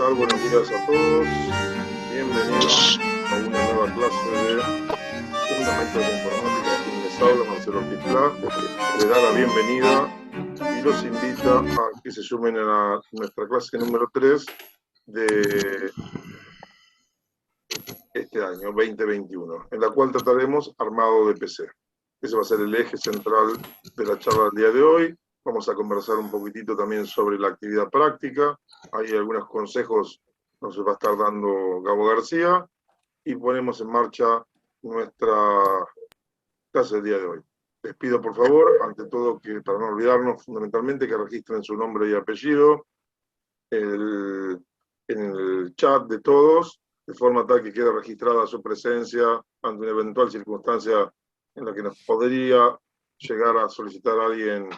tal? Buenos días a todos. Bienvenidos a una nueva clase de Fundamentos de Informática. Quien les habla, Marcelo Ortiz Pla, le da la bienvenida y los invita a que se sumen a nuestra clase número 3 de este año 2021, en la cual trataremos armado de PC. Ese va a ser el eje central de la charla del día de hoy. Vamos a conversar un poquitito también sobre la actividad práctica. Hay algunos consejos que nos va a estar dando Gabo García y ponemos en marcha nuestra clase del día de hoy. Les pido por favor, ante todo, que para no olvidarnos, fundamentalmente, que registren su nombre y apellido en el chat de todos, de forma tal que quede registrada su presencia ante una eventual circunstancia en la que nos podría llegar a solicitar a alguien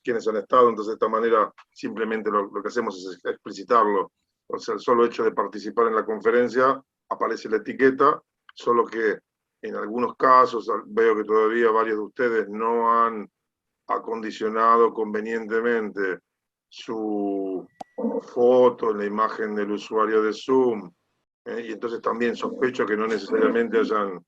quienes han estado. Entonces, de esta manera, simplemente lo que hacemos es explicitarlo. O sea, el solo hecho de participar en la conferencia aparece la etiqueta, solo que en algunos casos veo que todavía varios de ustedes no han acondicionado convenientemente su foto en la imagen del usuario de Zoom, y entonces también sospecho que no necesariamente hayan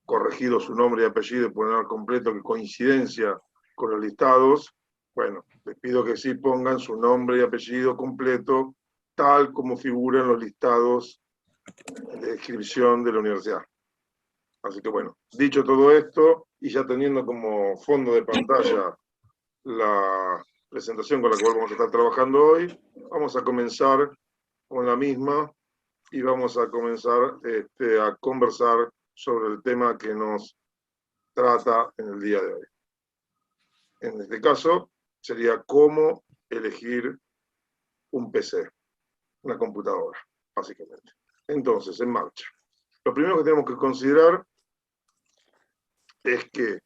corregido su nombre y apellido y poner completo que coincidencia con los listados. Bueno, les pido que sí pongan su nombre y apellido completo, tal como figuran los listados de inscripción de la universidad. Así que bueno, dicho todo esto, y ya teniendo como fondo de pantalla la presentación con la cual vamos a estar trabajando hoy, vamos a comenzar con la misma y vamos a comenzar a conversar sobre el tema que nos trata en el día de hoy. En este caso, sería cómo elegir un PC, una computadora, básicamente. Entonces, en marcha. Lo primero que tenemos que considerar es que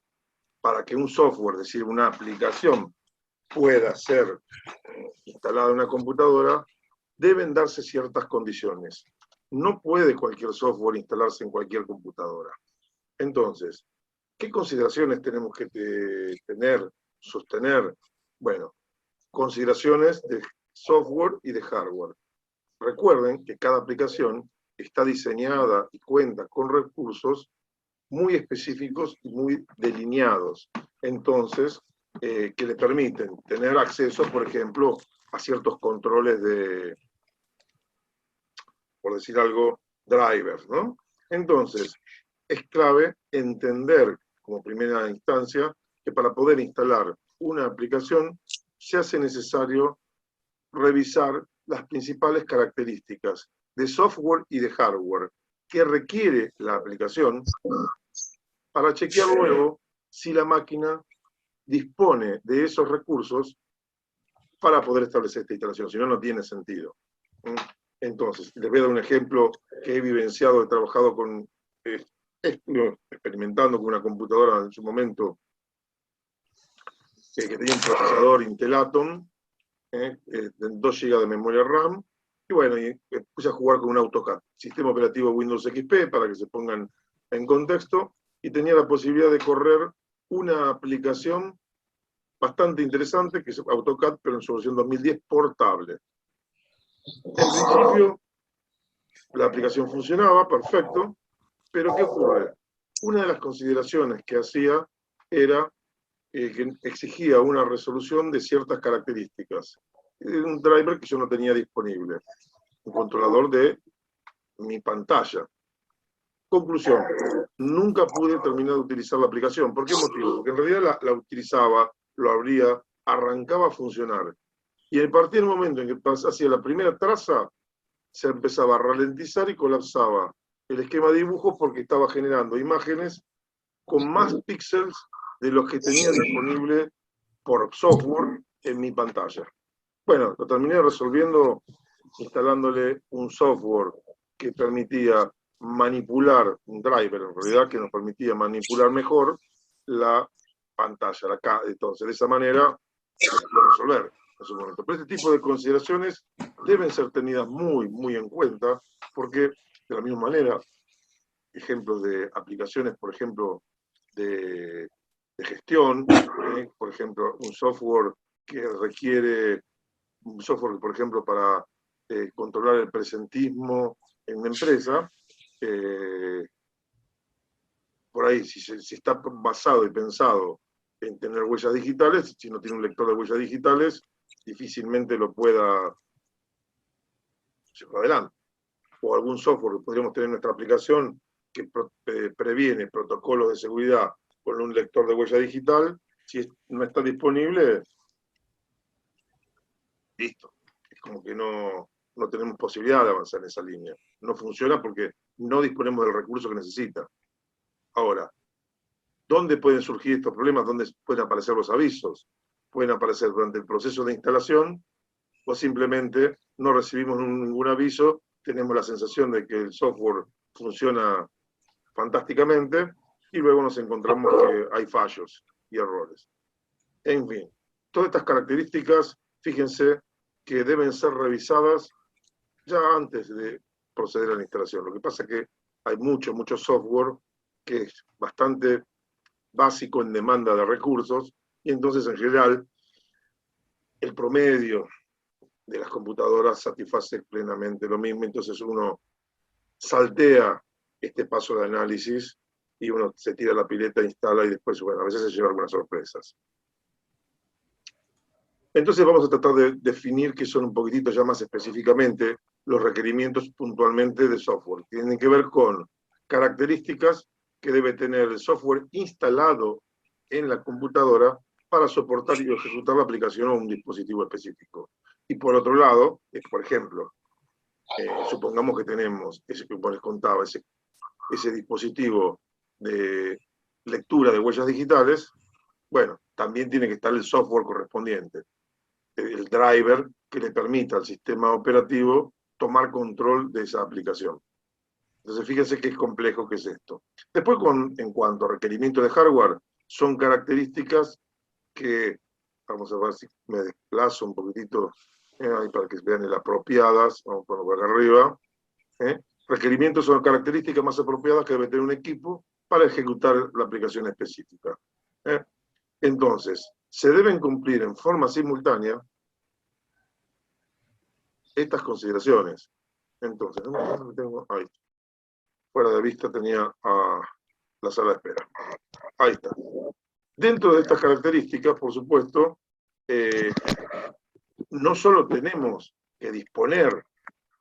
para que un software, es decir, una aplicación, pueda ser instalada en una computadora, deben darse ciertas condiciones. No puede cualquier software instalarse en cualquier computadora. Entonces, ¿qué consideraciones tenemos que tener, sostener? Bueno, consideraciones de software y de hardware. Recuerden que cada aplicación está diseñada y cuenta con recursos muy específicos y muy delineados. Entonces, que le permiten tener acceso, por ejemplo, a ciertos controles de, por decir algo, drivers, ¿no? Entonces, es clave entender, como primera instancia, que para poder instalar una aplicación se hace necesario revisar las principales características de software y de hardware que requiere la aplicación para chequear luego si la máquina dispone de esos recursos para poder establecer esta instalación, si no, no tiene sentido. Entonces, les voy a dar un ejemplo que he vivenciado, he trabajado con, experimentando con una computadora en su momento que tenía un procesador Intel Atom, de 2 GB de memoria RAM, y bueno, y puse a jugar con un AutoCAD, sistema operativo Windows XP, para que se pongan en contexto, y tenía la posibilidad de correr una aplicación bastante interesante, que es AutoCAD, pero en su versión 2010 portable. En principio, la aplicación funcionaba perfecto, pero ¿qué ocurre? Una de las consideraciones que hacía era que exigía una resolución de ciertas características. Un driver que yo no tenía disponible, un controlador de mi pantalla. Conclusión, nunca pude terminar de utilizar la aplicación. ¿Por qué motivo? Porque en realidad la utilizaba, lo abría, arrancaba a funcionar. Y a partir del momento en que hacía la primera traza, se empezaba a ralentizar y colapsaba el esquema de dibujos porque estaba generando imágenes con más píxeles de los que tenía disponible por software en mi pantalla. Bueno, lo terminé resolviendo instalándole un software que permitía manipular, un driver en realidad, que nos permitía manipular mejor la pantalla. Entonces, de esa manera, lo resolver en su momento. Pero este tipo de consideraciones deben ser tenidas muy, muy en cuenta, porque de la misma manera, ejemplos de aplicaciones, por ejemplo, de gestión, por ejemplo, un software que requiere, un software, por ejemplo, para controlar el presentismo en una empresa, por ahí, si está basado y pensado en tener huellas digitales, si no tiene un lector de huellas digitales, difícilmente lo pueda llevar adelante. O algún software que podríamos tener en nuestra aplicación que previene protocolos de seguridad con un lector de huella digital, si no está disponible, listo. Es como que no tenemos posibilidad de avanzar en esa línea. No funciona porque no disponemos del recurso que necesita. Ahora, ¿dónde pueden surgir estos problemas? ¿Dónde pueden aparecer los avisos? Pueden aparecer durante el proceso de instalación o simplemente no recibimos ningún aviso, tenemos la sensación de que el software funciona fantásticamente y luego nos encontramos que hay fallos y errores. En fin, todas estas características, fíjense que deben ser revisadas ya antes de proceder a la instalación. Lo que pasa es que hay mucho software que es bastante básico en demanda de recursos, y entonces en general el promedio de las computadoras satisface plenamente lo mismo, entonces uno saltea este paso de análisis y uno se tira la pileta, instala y después, bueno, a veces se lleva algunas sorpresas. Entonces vamos a tratar de definir qué son un poquitito ya más específicamente los requerimientos puntualmente de software. Tienen que ver con características que debe tener el software instalado en la computadora para soportar y ejecutar la aplicación o un dispositivo específico. Y por otro lado, por ejemplo, supongamos que tenemos, ese que les contaba, ese dispositivo de lectura de huellas digitales, bueno, también tiene que estar el software correspondiente, el driver que le permita al sistema operativo tomar control de esa aplicación. Entonces, fíjense qué complejo que es esto. Después, en cuanto a requerimientos de hardware, son características que, vamos a ver si me desplazo un poquitito, ahí para que vean las apropiadas, vamos a ponerlo por acá arriba. Requerimientos son características más apropiadas que debe tener un equipo para ejecutar la aplicación específica. Entonces, se deben cumplir en forma simultánea estas consideraciones. Entonces, ahí, fuera de vista tenía a la sala de espera. Ahí está. Dentro de estas características, por supuesto, no solo tenemos que disponer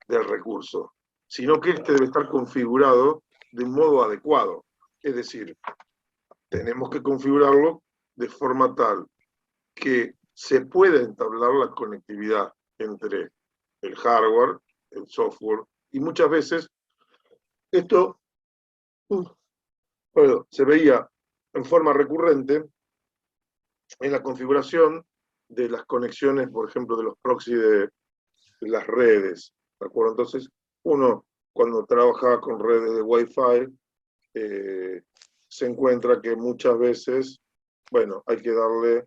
del recurso, sino que este debe estar configurado de un modo adecuado. Es decir, tenemos que configurarlo de forma tal que se pueda entablar la conectividad entre el hardware, el software, y muchas veces esto se veía en forma recurrente en la configuración de las conexiones, por ejemplo, de los proxy de las redes, ¿de acuerdo? Entonces, uno, cuando trabaja con redes de Wi-Fi, se encuentra que muchas veces, bueno, hay que darle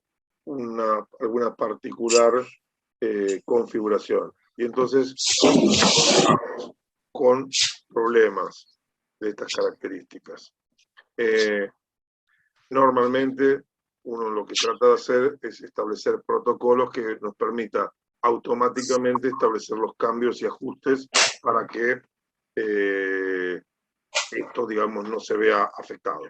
alguna particular configuración. Y entonces, con problemas de estas características. Normalmente, uno lo que trata de hacer es establecer protocolos que nos permita automáticamente establecer los cambios y ajustes para que esto, digamos, no se vea afectado.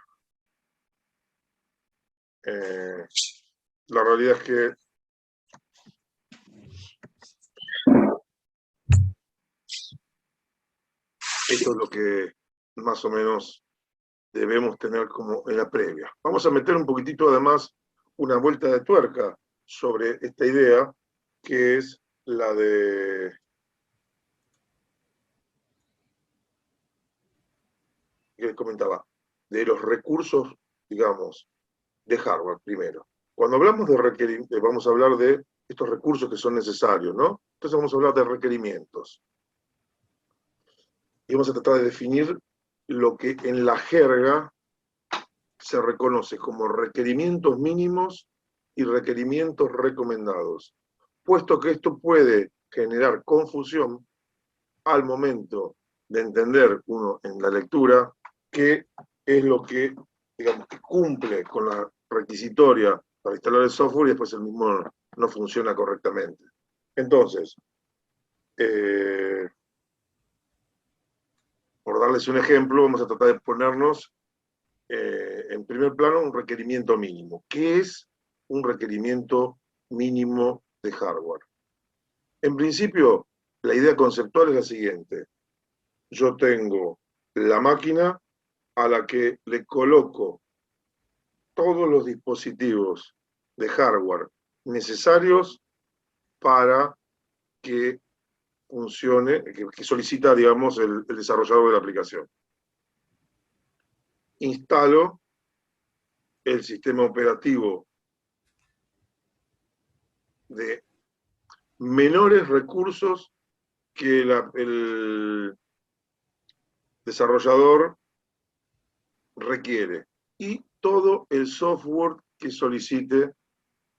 La realidad es que esto es lo que más o menos debemos tener como en la previa. Vamos a meter un poquitito además una vuelta de tuerca sobre esta idea, que es la de que les comentaba, de los recursos, digamos, de hardware primero. Cuando hablamos de requerimientos, vamos a hablar de estos recursos que son necesarios, ¿no? Entonces vamos a hablar de requerimientos. Y vamos a tratar de definir lo que en la jerga se reconoce como requerimientos mínimos y requerimientos recomendados, puesto que esto puede generar confusión al momento de entender uno en la lectura qué es lo que, digamos, que cumple con la requisitoria para instalar el software y después el mismo no funciona correctamente. Entonces, Por darles un ejemplo, vamos a tratar de ponernos en primer plano un requerimiento mínimo. ¿Qué es un requerimiento mínimo de hardware? En principio, la idea conceptual es la siguiente. Yo tengo la máquina a la que le coloco todos los dispositivos de hardware necesarios para que funcione, que solicita, digamos, el desarrollador de la aplicación. Instalo el sistema operativo de menores recursos que el desarrollador requiere y todo el software que solicite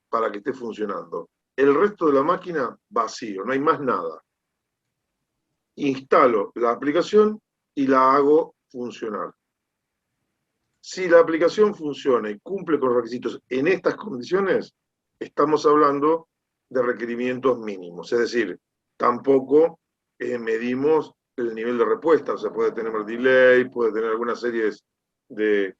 para que esté funcionando. El resto de la máquina vacío, no hay más nada. Instalo la aplicación y la hago funcionar. Si la aplicación funciona y cumple con los requisitos en estas condiciones, estamos hablando de requerimientos mínimos. Es decir, tampoco medimos el nivel de respuesta. O sea, puede tener delay, puede tener alguna serie de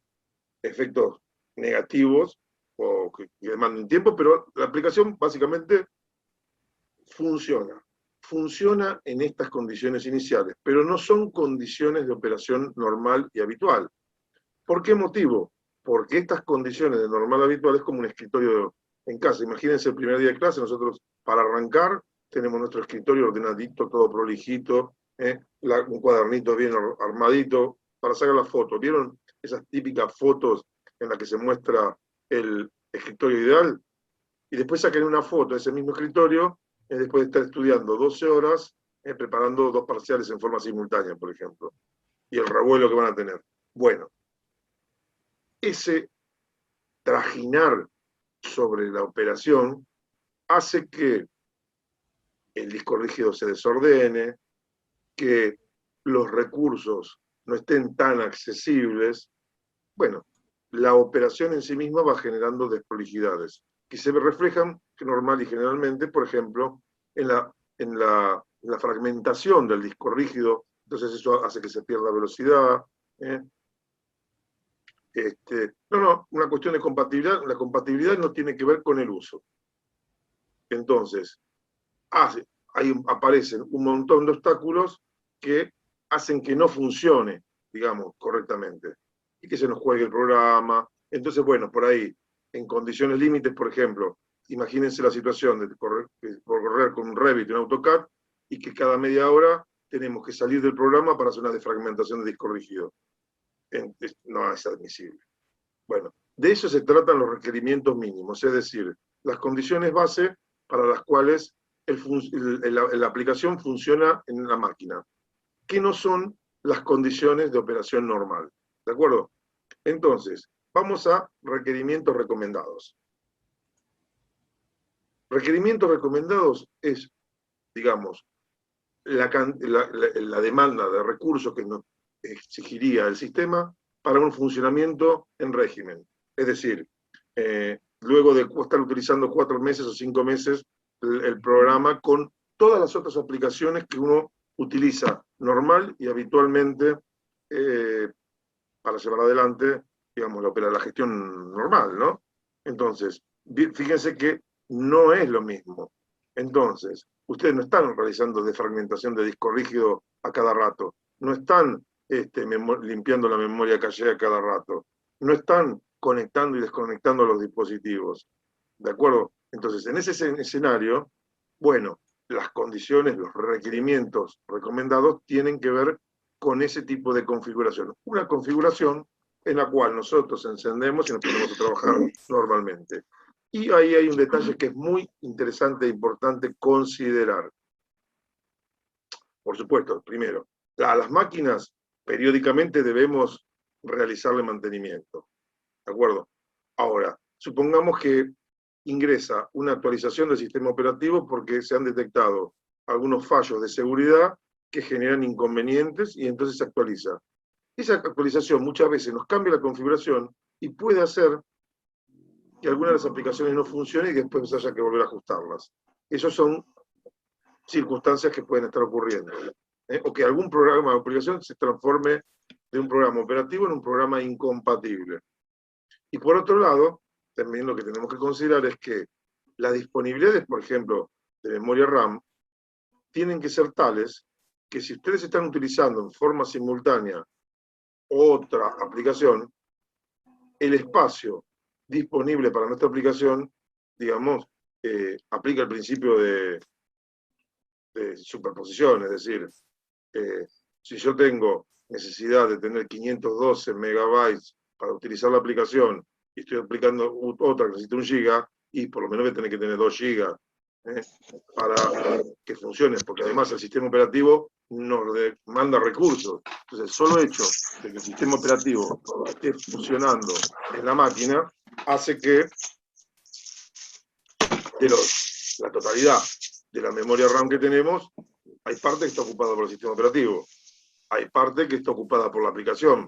efectos negativos o que demanden tiempo, pero la aplicación básicamente funciona. Funciona en estas condiciones iniciales, pero no son condiciones de operación normal y habitual. ¿Por qué motivo? Porque estas condiciones de normal habitual es como un escritorio en casa. Imagínense el primer día de clase, nosotros para arrancar tenemos nuestro escritorio ordenadito, todo prolijito, un cuadernito bien armadito para sacar las fotos. ¿Vieron esas típicas fotos en las que se muestra el escritorio ideal? Y después saquen una foto de ese mismo escritorio después de estar estudiando 12 horas, preparando 2 parciales en forma simultánea, por ejemplo. Y el revuelo que van a tener. Bueno, ese trajinar sobre la operación hace que el disco rígido se desordene, que los recursos no estén tan accesibles. Bueno, la operación en sí misma va generando desprolijidades, que se reflejan normal y generalmente, por ejemplo, en la fragmentación del disco rígido. Entonces eso hace que se pierda velocidad. No, una cuestión de compatibilidad. La compatibilidad no tiene que ver con el uso. Entonces, aparecen un montón de obstáculos que hacen que no funcione, digamos, correctamente. Y que se nos juegue el programa. Entonces, bueno, por ahí, en condiciones límites, por ejemplo, imagínense la situación de correr con un Revit, un AutoCAD, y que cada media hora tenemos que salir del programa para hacer una defragmentación de disco rígido. No es admisible. Bueno, de eso se tratan los requerimientos mínimos, es decir, las condiciones base para las cuales la aplicación funciona en la máquina, que no son las condiciones de operación normal. ¿De acuerdo? Entonces, vamos a requerimientos recomendados. Requerimientos recomendados es, digamos, la demanda de recursos que nos exigiría el sistema para un funcionamiento en régimen. Es decir, luego de estar utilizando 4 meses o 5 meses el programa con todas las otras aplicaciones que uno utiliza normal y habitualmente para llevar adelante, digamos, la gestión normal, ¿no? Entonces, fíjense que no es lo mismo. Entonces, ustedes no están realizando defragmentación de disco rígido a cada rato, no están limpiando la memoria caché a cada rato, no están conectando y desconectando los dispositivos, ¿de acuerdo? Entonces, en ese escenario, bueno, las condiciones, los requerimientos recomendados tienen que ver con ese tipo de configuración. Una configuración en la cual nosotros encendemos y nos ponemos a trabajar normalmente. Y ahí hay un detalle que es muy interesante e importante considerar. Por supuesto, primero, a las máquinas periódicamente debemos realizarle mantenimiento. ¿De acuerdo? Ahora, supongamos que ingresa una actualización del sistema operativo porque se han detectado algunos fallos de seguridad que generan inconvenientes y entonces se actualiza. Esa actualización muchas veces nos cambia la configuración y puede hacer que algunas de las aplicaciones no funcionen y después haya que volver a ajustarlas. Esos son circunstancias que pueden estar ocurriendo. O que algún programa o aplicación se transforme de un programa operativo en un programa incompatible. Y por otro lado, también lo que tenemos que considerar es que las disponibilidades, por ejemplo, de memoria RAM, tienen que ser tales que si ustedes están utilizando en forma simultánea otra aplicación, el espacio disponible para nuestra aplicación, digamos, aplica el principio de superposición, es decir, si yo tengo necesidad de tener 512 megabytes para utilizar la aplicación y estoy aplicando otra que necesita 1 giga, y por lo menos voy a tener que tener 2 gigas para que funcione, porque además el sistema operativo nos manda recursos. Entonces, el solo hecho de que el sistema operativo esté funcionando en la máquina hace que la totalidad de la memoria RAM que tenemos, hay parte que está ocupada por el sistema operativo, hay parte que está ocupada por la aplicación,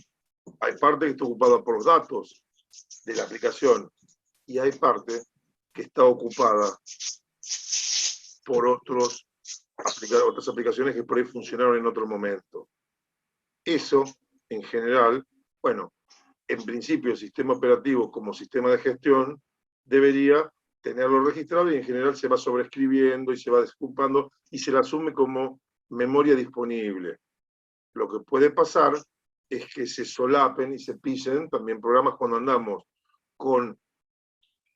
hay parte que está ocupada por los datos de la aplicación, y hay parte que está ocupada por otras aplicaciones que por ahí funcionaron en otro momento. Eso, en general, bueno, en principio el sistema operativo como sistema de gestión debería tenerlo registrado, y en general se va sobreescribiendo y se va desocupando y se la asume como memoria disponible. Lo que puede pasar es que se solapen y se pisen también programas cuando andamos con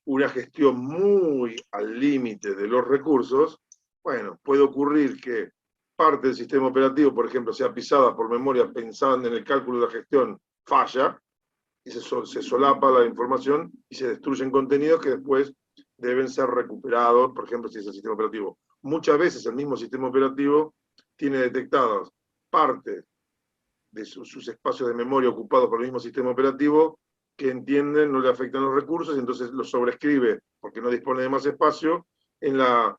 una gestión muy al límite de los recursos. Bueno, puede ocurrir que parte del sistema operativo, por ejemplo, sea pisada por memoria pensando en el cálculo de la gestión, falla, y se solapa la información y se destruyen contenidos que después deben ser recuperados, por ejemplo, si es el sistema operativo. Muchas veces el mismo sistema operativo tiene detectadas partes de sus espacios de memoria ocupados por el mismo sistema operativo que entienden no le afectan los recursos, y entonces los sobrescribe porque no dispone de más espacio, en la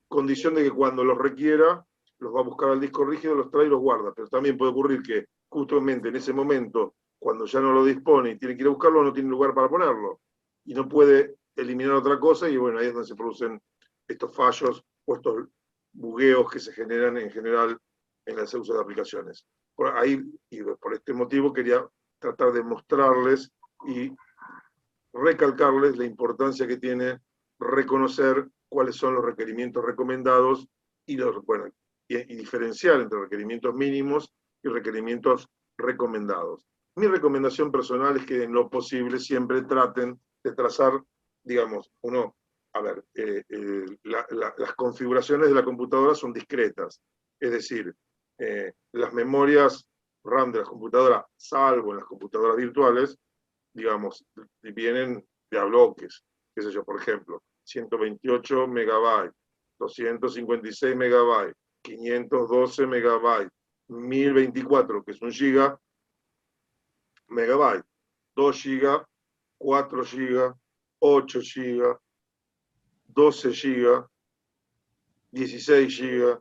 condición de que cuando los requiera los va a buscar al disco rígido, los trae y los guarda. Pero también puede ocurrir que justamente en ese momento, cuando ya no lo dispone y tiene que ir a buscarlo, no tiene lugar para ponerlo y no puede eliminar otra cosa, y bueno, ahí es donde se producen estos fallos o estos bugueos que se generan en general en el uso de aplicaciones. Por ahí, y por este motivo, quería tratar de mostrarles y recalcarles la importancia que tiene reconocer cuáles son los requerimientos recomendados y diferenciar entre requerimientos mínimos y requerimientos recomendados. Mi recomendación personal es que en lo posible siempre traten de trazar, digamos, las configuraciones de la computadora son discretas, es decir, las memorias RAM de las computadoras, salvo en las computadoras virtuales, digamos, vienen de a bloques, qué sé yo, por ejemplo, 128 megabytes, 256 megabytes, 512 megabytes, 1024, que es 1 giga, megabytes, 2 giga, 4 giga, 8 giga, 12 giga, 16 giga.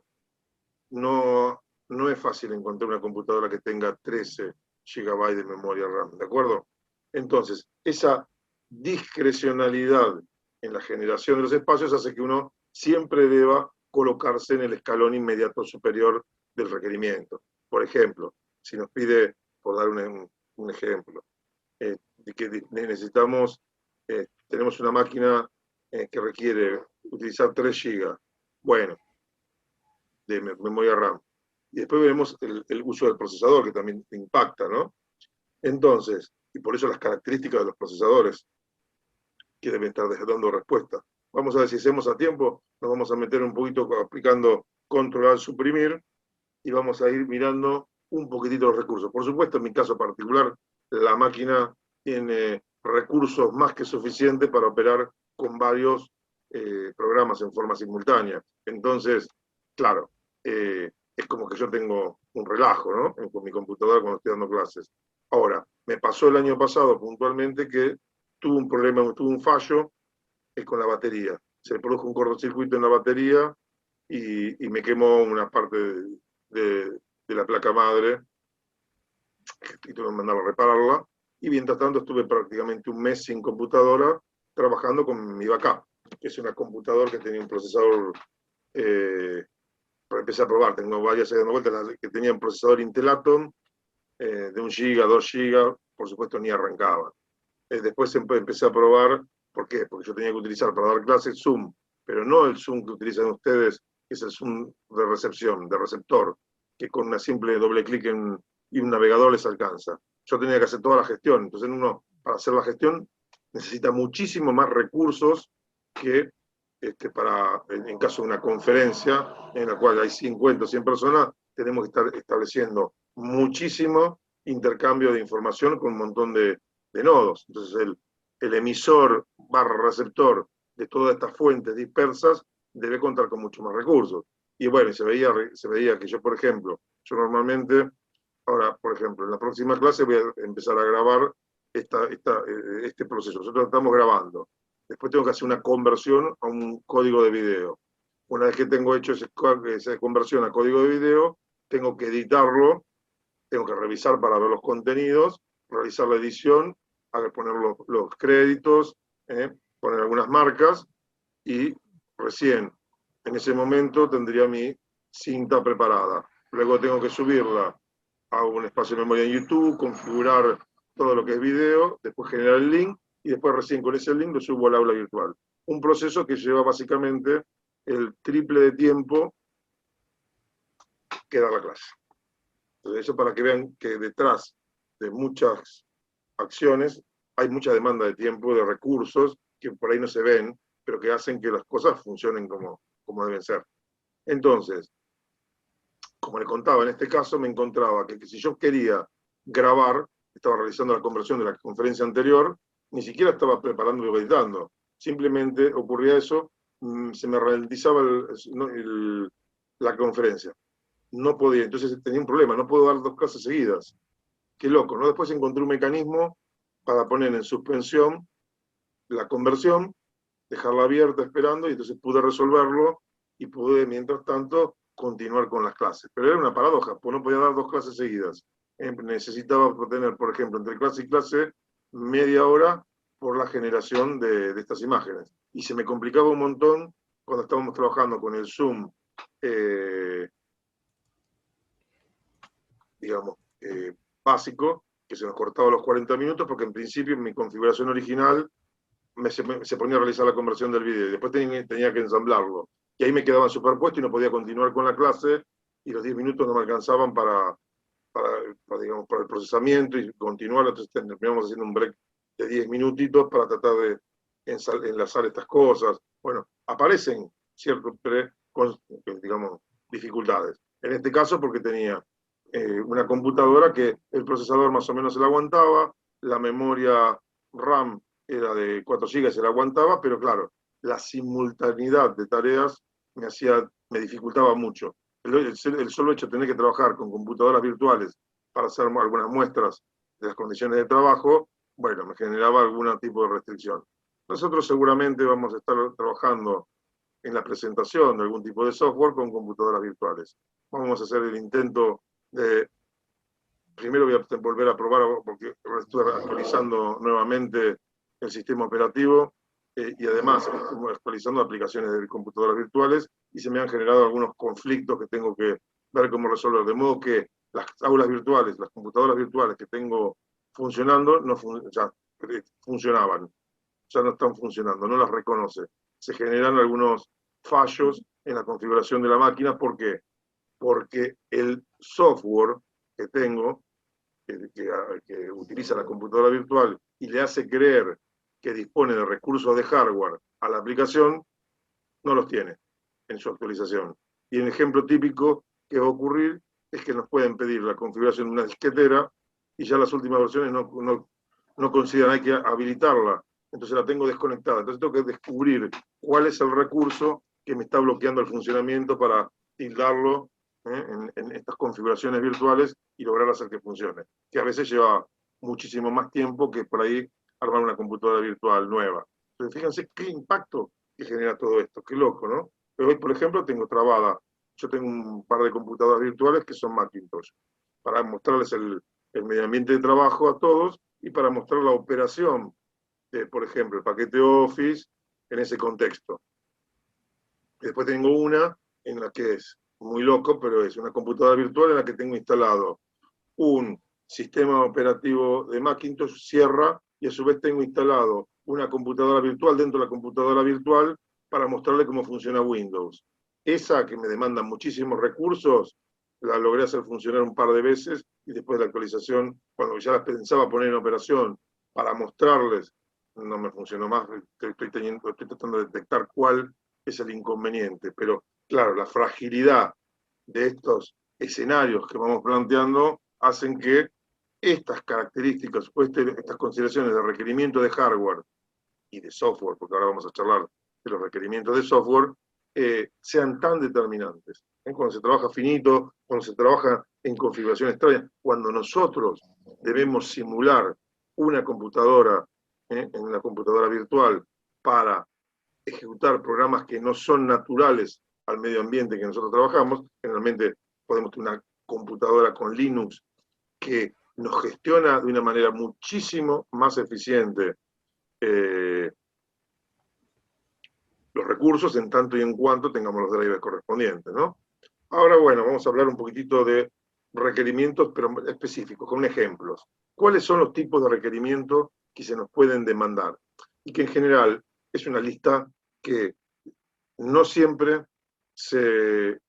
No es fácil encontrar una computadora que tenga 13 gigabytes de memoria RAM, ¿de acuerdo? Entonces, esa discrecionalidad en la generación de los espacios hace que uno siempre deba colocarse en el escalón inmediato superior del requerimiento. Por ejemplo, si nos pide, por dar un ejemplo, de que necesitamos, tenemos una máquina que requiere utilizar 3 GB, bueno, de memoria RAM. Y después veremos el uso del procesador, que también impacta, ¿no? Entonces, y por eso las características de los procesadores que deben estar dando respuesta. Vamos a ver si hacemos a tiempo, nos vamos a meter un poquito aplicando controlar, suprimir, y vamos a ir mirando un poquitito los recursos. Por supuesto, en mi caso particular, la máquina tiene recursos más que suficientes para operar con varios programas en forma simultánea. Entonces, claro, es como que yo tengo un relajo, ¿no? Con mi computadora cuando estoy dando clases. Ahora, me pasó el año pasado puntualmente que tuve un problema, tuve un fallo con la batería. Se produjo un cortocircuito en la batería y me quemó una parte de la placa madre, y tuve que mandar a repararla. Y mientras tanto estuve prácticamente un mes sin computadora, trabajando con mi backup, que es una computadora que tenía un procesador empecé a probar, tengo varias dando vueltas, las que tenían procesador Intel Atom, de 1 GB, 2 GB, por supuesto ni arrancaban. Después empecé a probar, ¿por qué? Porque yo tenía que utilizar para dar clases Zoom, pero no el Zoom que utilizan ustedes, que es el Zoom de recepción, de receptor, que con una simple doble clic y un navegador les alcanza. Yo tenía que hacer toda la gestión, entonces uno, para hacer la gestión, necesita muchísimo más recursos que en caso de una conferencia en la cual hay 50 o 100 personas, tenemos que estar estableciendo muchísimo intercambio de información con un montón de nodos. Entonces el emisor / receptor de todas estas fuentes dispersas debe contar con mucho más recursos. Y bueno, se veía que yo, por ejemplo, yo normalmente, ahora, por ejemplo, en la próxima clase voy a empezar a grabar este proceso. Nosotros estamos grabando. Después tengo que hacer una conversión a un código de video. Una vez que tengo hecho esa conversión a código de video, tengo que editarlo, tengo que revisar para ver los contenidos, realizar la edición, poner los créditos, poner algunas marcas y recién en ese momento tendría mi cinta preparada. Luego tengo que subirla a un espacio de memoria en YouTube, configurar todo lo que es video, después generar el link y después recién con ese link lo subo al aula virtual. Un proceso que lleva básicamente el triple de tiempo que dar la clase. Entonces, eso para que vean que detrás de muchas acciones hay mucha demanda de tiempo, de recursos, que por ahí no se ven, pero que hacen que las cosas funcionen como deben ser. Entonces, como le contaba, en este caso me encontraba que si yo quería grabar, estaba realizando la conversión de la conferencia anterior, ni siquiera estaba preparando y editando. Simplemente ocurría eso, se me ralentizaba la conferencia. No podía, entonces tenía un problema, no puedo dar 2 clases seguidas. Qué loco, ¿no? Después encontré un mecanismo para poner en suspensión la conversión, dejarla abierta esperando, y entonces pude resolverlo y pude, mientras tanto, continuar con las clases. Pero era una paradoja, porque no podía dar 2 clases seguidas. Necesitaba tener, por ejemplo, entre clase y clase, media hora por la generación de estas imágenes. Y se me complicaba un montón cuando estábamos trabajando con el Zoom, digamos, básico, que se nos cortaba los 40 minutos, porque en principio en mi configuración original se ponía a realizar la conversión del video y después tenía que ensamblarlo. Y ahí me quedaban superpuestos y no podía continuar con la clase y los 10 minutos no me alcanzaban digamos, para el procesamiento y continuar. Entonces terminamos haciendo un break de 10 minutitos para tratar de enlazar estas cosas. Bueno, aparecen ciertas, digamos, dificultades. En este caso porque tenía una computadora que el procesador más o menos se la aguantaba, la memoria RAM era de 4 GB, se la aguantaba, pero claro, la simultaneidad de tareas me dificultaba mucho. El solo hecho de tener que trabajar con computadoras virtuales para hacer algunas muestras de las condiciones de trabajo, bueno, me generaba algún tipo de restricción. Nosotros seguramente vamos a estar trabajando en la presentación de algún tipo de software con computadoras virtuales. Vamos a hacer el intento primero voy a volver a probar, porque estoy actualizando nuevamente el sistema operativo y además estoy actualizando aplicaciones de computadoras virtuales y se me han generado algunos conflictos que tengo que ver cómo resolver, de modo que las aulas virtuales, las computadoras virtuales que tengo funcionando, ya funcionaban, ya no están funcionando, no las reconoce. Se generan algunos fallos en la configuración de la máquina. ¿Por qué? Porque el software que tengo, que utiliza la computadora virtual y le hace creer que dispone de recursos de hardware a la aplicación, no los tiene en su actualización. Y el ejemplo típico que va a ocurrir es que nos pueden pedir la configuración de una disquetera y ya las últimas versiones no consideran, hay que habilitarla, entonces la tengo desconectada. Entonces tengo que descubrir cuál es el recurso que me está bloqueando el funcionamiento para tildarlo en estas configuraciones virtuales y lograr hacer que funcione, que a veces lleva muchísimo más tiempo que por ahí armar una computadora virtual nueva. Entonces fíjense qué impacto que genera todo esto, qué loco, ¿no? Pero hoy, por ejemplo, tengo trabada, yo tengo un par de computadoras virtuales que son Macintosh, para mostrarles el medio ambiente de trabajo a todos y para mostrar la operación de, por ejemplo, el paquete Office en ese contexto. Y después tengo una en la que es muy loco, pero es una computadora virtual en la que tengo instalado un sistema operativo de Macintosh, Sierra, y a su vez tengo instalado una computadora virtual dentro de la computadora virtual para mostrarle cómo funciona Windows. Esa que me demanda muchísimos recursos, la logré hacer funcionar un par de veces y después de la actualización, cuando ya la pensaba poner en operación para mostrarles, no me funcionó más, estoy tratando de detectar cuál es el inconveniente, pero claro, la fragilidad de estos escenarios que vamos planteando hacen que estas características o estas consideraciones de requerimiento de hardware y de software, porque ahora vamos a charlar de los requerimientos de software, sean tan determinantes. Cuando se trabaja finito, cuando se trabaja en configuración extraña, cuando nosotros debemos simular una computadora en una computadora virtual para ejecutar programas que no son naturales al medio ambiente que nosotros trabajamos, generalmente podemos tener una computadora con Linux que nos gestiona de una manera muchísimo más eficiente los recursos en tanto y en cuanto tengamos los drivers correspondientes, ¿no? Ahora, bueno, vamos a hablar un poquitito de requerimientos, pero específicos, con ejemplos. ¿Cuáles son los tipos de requerimientos que se nos pueden demandar? Y que en general es una lista que no siempre se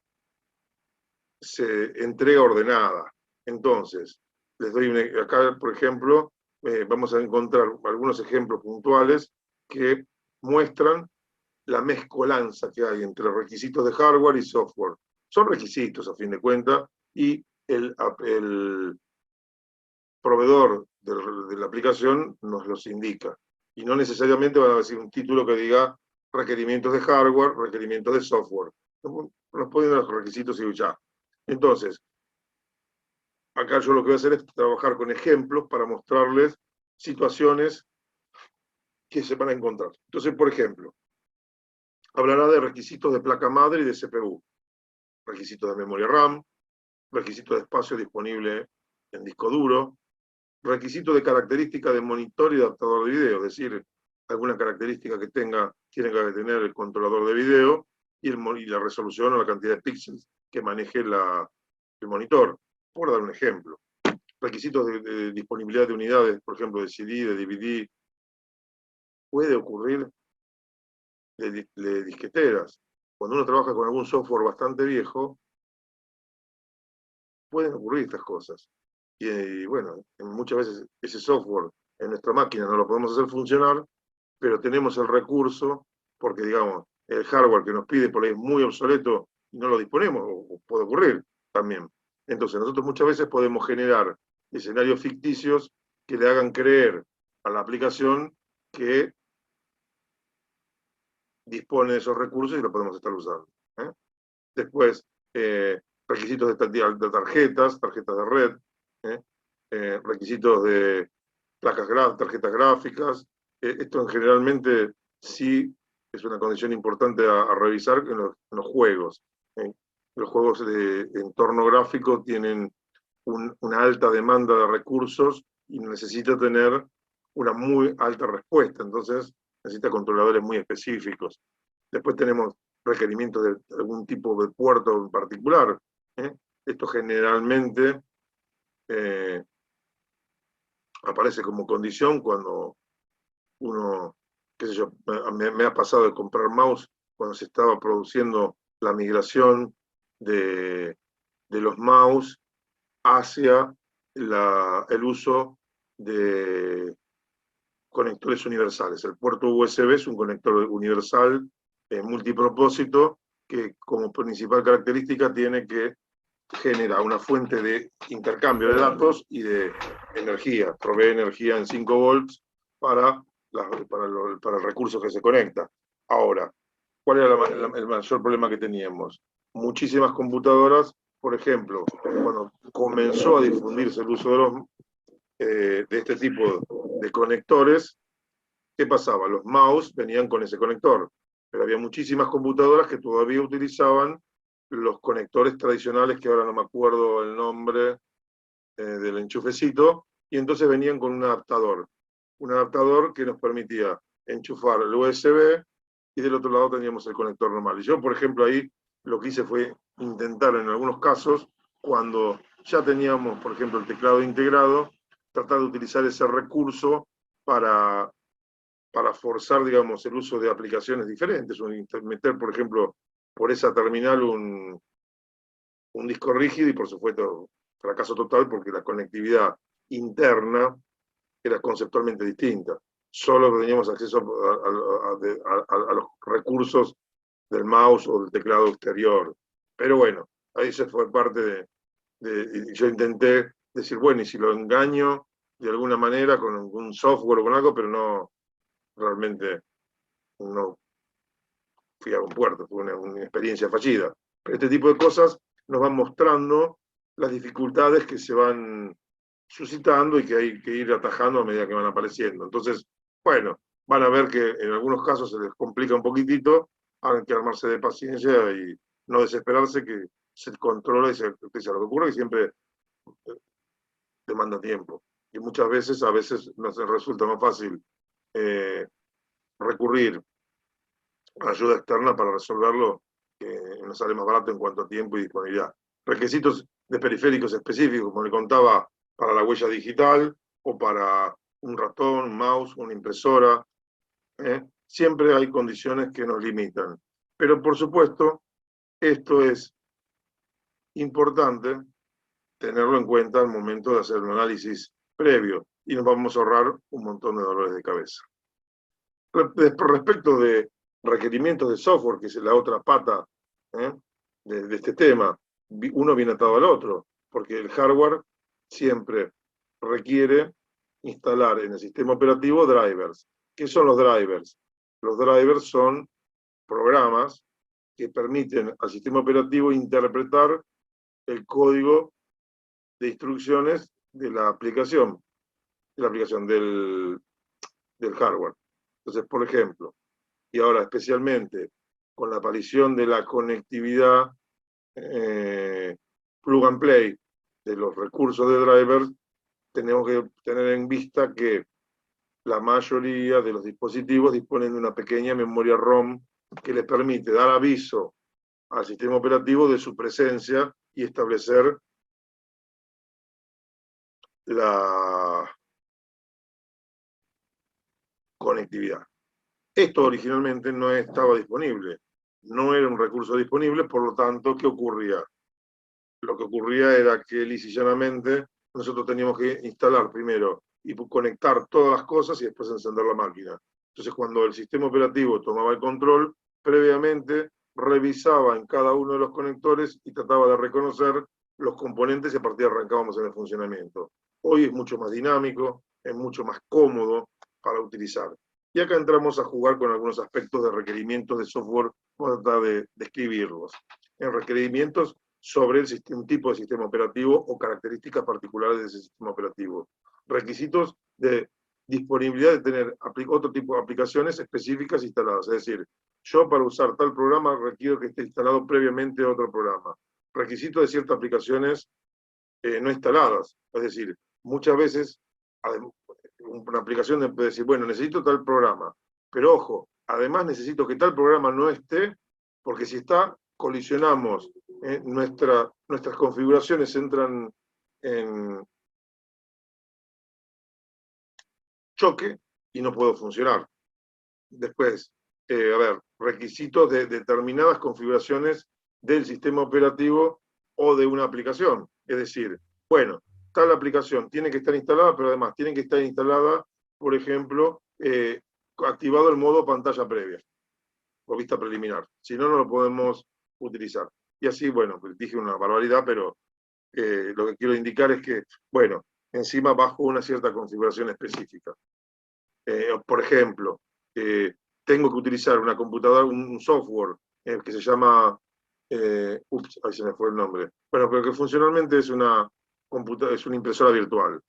entrega ordenada. Entonces, les doy acá, por ejemplo, vamos a encontrar algunos ejemplos puntuales que muestran la mezcolanza que hay entre requisitos de hardware y software. Son requisitos, a fin de cuentas, y el proveedor de la aplicación nos los indica. Y no necesariamente van a decir un título que diga requerimientos de hardware, requerimientos de software. Nos ponen los requisitos y ya. Entonces, acá yo lo que voy a hacer es trabajar con ejemplos para mostrarles situaciones que se van a encontrar. Entonces, por ejemplo, hablará de requisitos de placa madre y de CPU, requisitos de memoria RAM, requisitos de espacio disponible en disco duro, requisitos de características de monitor y adaptador de video, es decir, alguna característica que tiene que tener el controlador de video y la resolución o la cantidad de píxeles que maneje el monitor, por dar un ejemplo. Requisitos de disponibilidad de unidades, por ejemplo, de CD, de DVD. Puede ocurrir de disqueteras. Cuando uno trabaja con algún software bastante viejo, pueden ocurrir estas cosas. Y bueno, muchas veces ese software en nuestra máquina no lo podemos hacer funcionar, pero tenemos el recurso, porque digamos, el hardware que nos pide por ahí es muy obsoleto y no lo disponemos, o puede ocurrir también. Entonces nosotros muchas veces podemos generar escenarios ficticios que le hagan creer a la aplicación que dispone de esos recursos y lo podemos estar usando. Después, requisitos de tarjetas de red, requisitos de tarjetas gráficas. Esto generalmente sí es una condición importante a revisar en los juegos. Los juegos de entorno gráfico tienen una alta demanda de recursos y necesita tener una muy alta respuesta, entonces necesita controladores muy específicos. Después tenemos requerimientos de algún tipo de puerto en particular. Esto generalmente aparece como condición cuando uno, qué sé yo, me ha pasado de comprar mouse cuando se estaba produciendo la migración de los mouse hacia el uso de conectores universales. El puerto USB es un conector universal multipropósito que como principal característica tiene que genera una fuente de intercambio de datos y de energía, provee energía en 5 volts para el recurso que se conecta. Ahora, ¿cuál era el mayor problema que teníamos? Muchísimas computadoras, por ejemplo, cuando comenzó a difundirse el uso de este tipo de conectores, ¿qué pasaba? Los mouse venían con ese conector, pero había muchísimas computadoras que todavía utilizaban los conectores tradicionales, que ahora no me acuerdo el nombre del enchufecito, y entonces venían con un adaptador que nos permitía enchufar el USB, y del otro lado teníamos el conector normal. Y yo, por ejemplo, ahí lo que hice fue intentar en algunos casos, cuando ya teníamos, por ejemplo, el teclado integrado, tratar de utilizar ese recurso para forzar, digamos, el uso de aplicaciones diferentes, meter, por ejemplo, por esa terminal un disco rígido y, por supuesto, fracaso total porque la conectividad interna era conceptualmente distinta. Solo teníamos acceso a los recursos del mouse o del teclado exterior. Pero bueno, ahí se fue parte y yo intenté decir, bueno, y si lo engaño de alguna manera con un software o con algo, pero no, realmente no fui a un puerto, fue una experiencia fallida. Pero este tipo de cosas nos van mostrando las dificultades que se van suscitando y que hay que ir atajando a medida que van apareciendo. Entonces, bueno, van a ver que en algunos casos se les complica un poquitito, hay que armarse de paciencia y no desesperarse, que se controla y se utiliza. Lo que ocurre es que siempre demanda tiempo. Y muchas veces, a veces nos resulta más fácil recurrir a ayuda externa para resolverlo, que nos sale más barato en cuanto a tiempo y disponibilidad. Requisitos de periféricos específicos, como le contaba, para la huella digital o para un ratón, un mouse, una impresora. Siempre hay condiciones que nos limitan. Pero por supuesto, esto es importante tenerlo en cuenta al momento de hacer un análisis previo y nos vamos a ahorrar un montón de dolores de cabeza. Respecto de requerimientos de software, que es la otra pata de este tema, uno viene atado al otro, porque el hardware siempre requiere instalar en el sistema operativo drivers. ¿Qué son los drivers? Los drivers son programas que permiten al sistema operativo interpretar el código de instrucciones de la aplicación del hardware. Entonces, por ejemplo, y ahora especialmente con la aparición de la conectividad plug and play de los recursos de drivers, tenemos que tener en vista que la mayoría de los dispositivos disponen de una pequeña memoria ROM que les permite dar aviso al sistema operativo de su presencia y establecer la conectividad. Esto originalmente no estaba disponible, no era un recurso disponible, por lo tanto, ¿qué ocurría? Lo que ocurría era que lisa y llanamente nosotros teníamos que instalar primero y conectar todas las cosas y después encender la máquina. Entonces, cuando el sistema operativo tomaba el control, previamente revisaba en cada uno de los conectores y trataba de reconocer los componentes y a partir de ahí arrancábamos en el funcionamiento. Hoy es mucho más dinámico, es mucho más cómodo para utilizar. Y acá entramos a jugar con algunos aspectos de requerimientos de software, vamos a tratar de describirlos. En requerimientos sobre un tipo de sistema operativo o características particulares de ese sistema operativo. Requisitos de disponibilidad de tener otro tipo de aplicaciones específicas instaladas. Es decir, yo para usar tal programa requiero que esté instalado previamente otro programa. Requisitos de ciertas aplicaciones no instaladas. Es decir, muchas veces una aplicación puede decir, bueno, necesito tal programa, pero ojo, además necesito que tal programa no esté, porque si está, colisionamos, nuestras configuraciones entran en choque y no puedo funcionar. Después, requisitos de determinadas configuraciones del sistema operativo o de una aplicación. Es decir, bueno, tal aplicación tiene que estar instalada, pero además tiene que estar instalada, por ejemplo, activado el modo pantalla previa o vista preliminar. Si no, no lo podemos utilizar. Y así, bueno, dije una barbaridad, pero lo que quiero indicar es que, bueno, encima bajo una cierta configuración específica. Por ejemplo, tengo que utilizar una computadora, un software que se llama, ahí se me fue el nombre, bueno, pero que funcionalmente es una impresora virtual.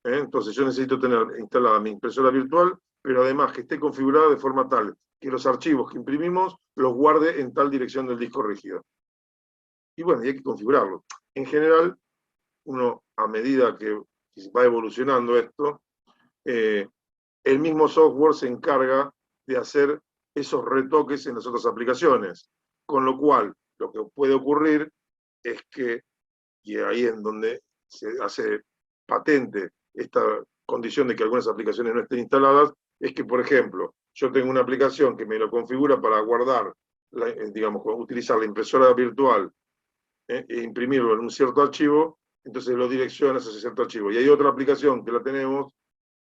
Entonces yo necesito tener instalada mi impresora virtual, pero además que esté configurada de forma tal que los archivos que imprimimos los guarde en tal dirección del disco rígido. Y bueno, y hay que configurarlo. En general, uno, a medida que va evolucionando esto, el mismo software se encarga de hacer esos retoques en las otras aplicaciones. Con lo cual, lo que puede ocurrir es que, y ahí es donde se hace patente esta condición de que algunas aplicaciones no estén instaladas, es que, por ejemplo, yo tengo una aplicación que me lo configura para guardar, digamos, utilizar la impresora virtual e imprimirlo en un cierto archivo, entonces lo direccionas a ese cierto archivo. Y hay otra aplicación que la tenemos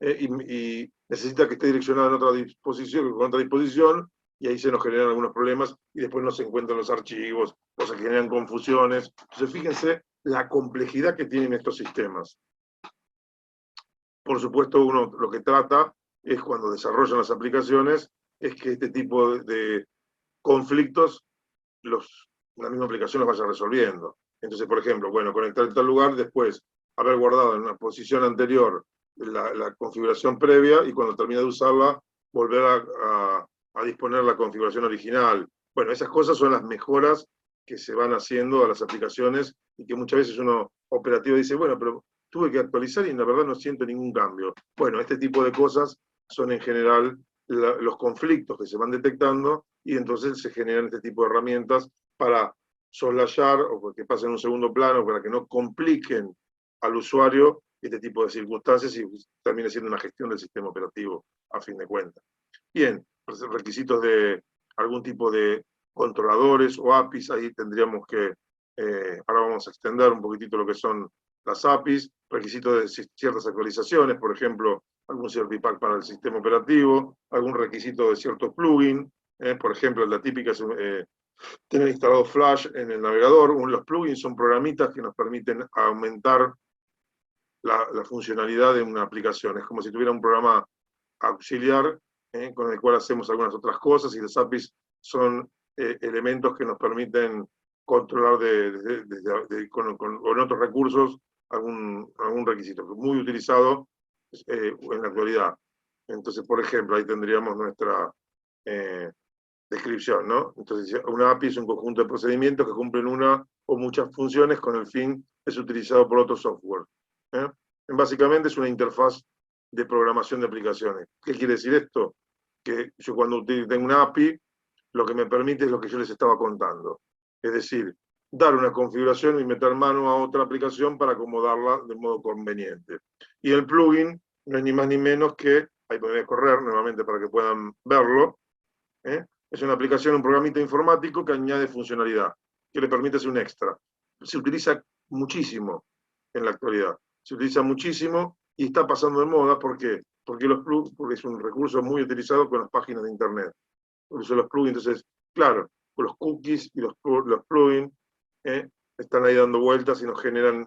y necesita que esté direccionada en otra disposición, con otra disposición, y ahí se nos generan algunos problemas y después no se encuentran los archivos, o se generan confusiones. Entonces, fíjense la complejidad que tienen estos sistemas. Por supuesto, uno lo que trata es, cuando desarrollan las aplicaciones, es que este tipo de conflictos la misma aplicación los vaya resolviendo. Entonces, por ejemplo, bueno, conectar en tal lugar, después haber guardado en una posición anterior la configuración previa, y cuando termine de usarla, volver a disponer la configuración original. Bueno, esas cosas son las mejoras que se van haciendo a las aplicaciones, y que muchas veces uno operativo dice, bueno, pero tuve que actualizar y la verdad no siento ningún cambio. Bueno, este tipo de cosas son en general los conflictos que se van detectando, y entonces se generan este tipo de herramientas para soslayar o que pasen en un segundo plano, para que no compliquen al usuario este tipo de circunstancias, y también haciendo una gestión del sistema operativo a fin de cuentas. Bien, requisitos de algún tipo de controladores o APIs, ahí tendríamos que, ahora vamos a extender un poquitito lo que son las APIs, requisitos de ciertas actualizaciones, por ejemplo, algún certipack para el sistema operativo, algún requisito de ciertos plugins, por ejemplo, la típica es tener instalado Flash en el navegador. Los plugins son programitas que nos permiten aumentar la funcionalidad de una aplicación. Es como si tuviera un programa auxiliar con el cual hacemos algunas otras cosas, y los APIs son elementos que nos permiten controlar con otros recursos algún requisito, muy utilizado en la actualidad. Entonces, por ejemplo, ahí tendríamos nuestra descripción, ¿no? Entonces, una API es un conjunto de procedimientos que cumplen una o muchas funciones con el fin de ser utilizado por otro software. ¿eh? Básicamente es una interfaz de programación de aplicaciones. ¿Qué quiere decir esto? Que yo, cuando tengo una API, lo que me permite es lo que yo les estaba contando. Es decir, dar una configuración y meter mano a otra aplicación para acomodarla de modo conveniente. Y el plugin no es ni más ni menos que, ahí voy a correr nuevamente para que puedan verlo, es una aplicación, un programita informático que añade funcionalidad, que le permite hacer un extra. Se utiliza muchísimo en la actualidad. Se utiliza muchísimo y está pasando de moda. ¿Por qué? Porque es un recurso muy utilizado con las páginas de Internet. Por eso los plugins, entonces, claro, los cookies y los plugins están ahí dando vueltas y nos generan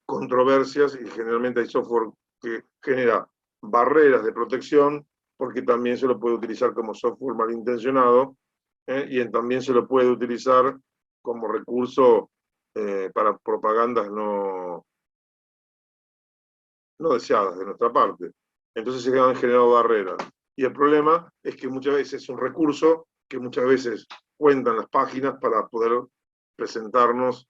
controversias, y generalmente hay software que genera barreras de protección, porque también se lo puede utilizar como software malintencionado, y también se lo puede utilizar como recurso para propagandas no deseadas de nuestra parte. Entonces se han generado barreras. Y el problema es que muchas veces es un recurso que muchas veces cuentan las páginas para poder presentarnos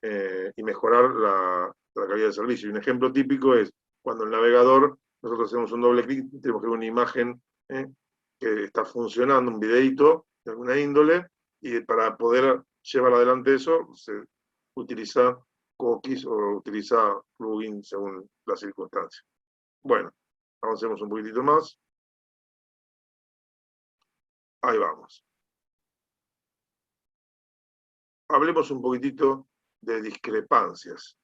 y mejorar la calidad del servicio. Y un ejemplo típico es cuando el navegador, nosotros hacemos un doble clic, tenemos que ver una imagen que está funcionando, un videíto de alguna índole, y para poder llevar adelante eso, se utiliza cookies o utiliza plugins según las circunstancias. Bueno, avancemos un poquitito más. Ahí vamos. Hablemos un poquitito de discrepancias,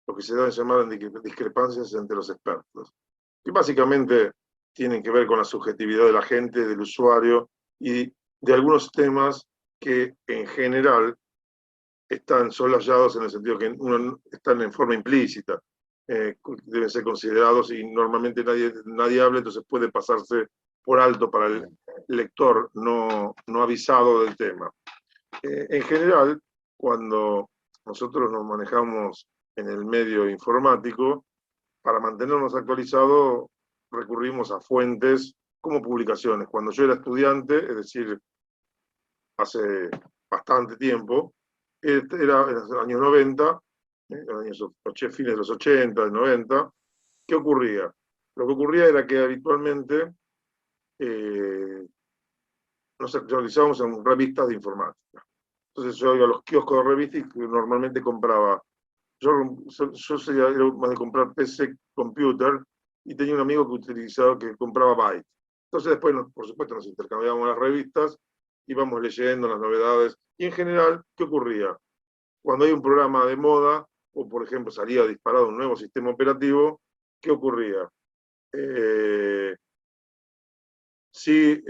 lo que se deben llamar discrepancias entre los expertos, que básicamente tienen que ver con la subjetividad de la gente, del usuario, y de algunos temas que en general están solayados en el sentido que están en forma implícita, deben ser considerados, y normalmente nadie habla, entonces puede pasarse por alto para el lector no avisado del tema. En general, cuando nosotros nos manejamos en el medio informático, para mantenernos actualizados recurrimos a fuentes como publicaciones. Cuando yo era estudiante, es decir, hace bastante tiempo, era en los años 90, fines de los 80, del 90, ¿qué ocurría? Lo que ocurría era que habitualmente nos actualizábamos en revistas de informática. Entonces yo iba a los kioscos de revistas y normalmente compraba. Yo era más de comprar PC Computer y tenía un amigo que compraba Byte. Entonces después, por supuesto, nos intercambiábamos las revistas, íbamos leyendo las novedades. Y en general, ¿qué ocurría? Cuando hay un programa de moda, o por ejemplo salía disparado un nuevo sistema operativo, ¿qué ocurría? Sí,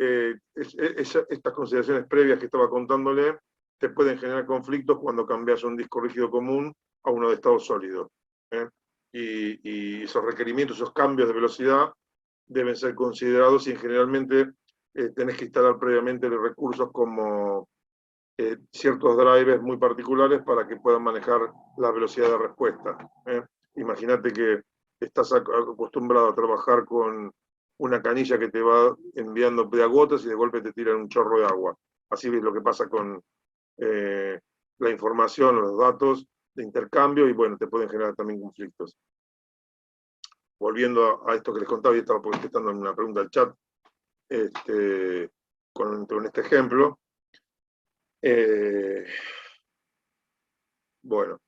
estas consideraciones previas que estaba contándole te pueden generar conflictos cuando cambias un disco rígido común a uno de estado sólido. ¿eh? Y esos requerimientos, esos cambios de velocidad deben ser considerados y generalmente tenés que instalar previamente los recursos como ciertos drivers muy particulares para que puedan manejar la velocidad de respuesta. Imagínate que estás acostumbrado a trabajar con una canilla que te va enviando de a gotas y de golpe te tiran un chorro de agua. Así es lo que pasa con la información, los datos de intercambio y bueno, te pueden generar también conflictos. Volviendo a esto que les contaba, y estaba contestando en una pregunta al chat, con este ejemplo. Bueno,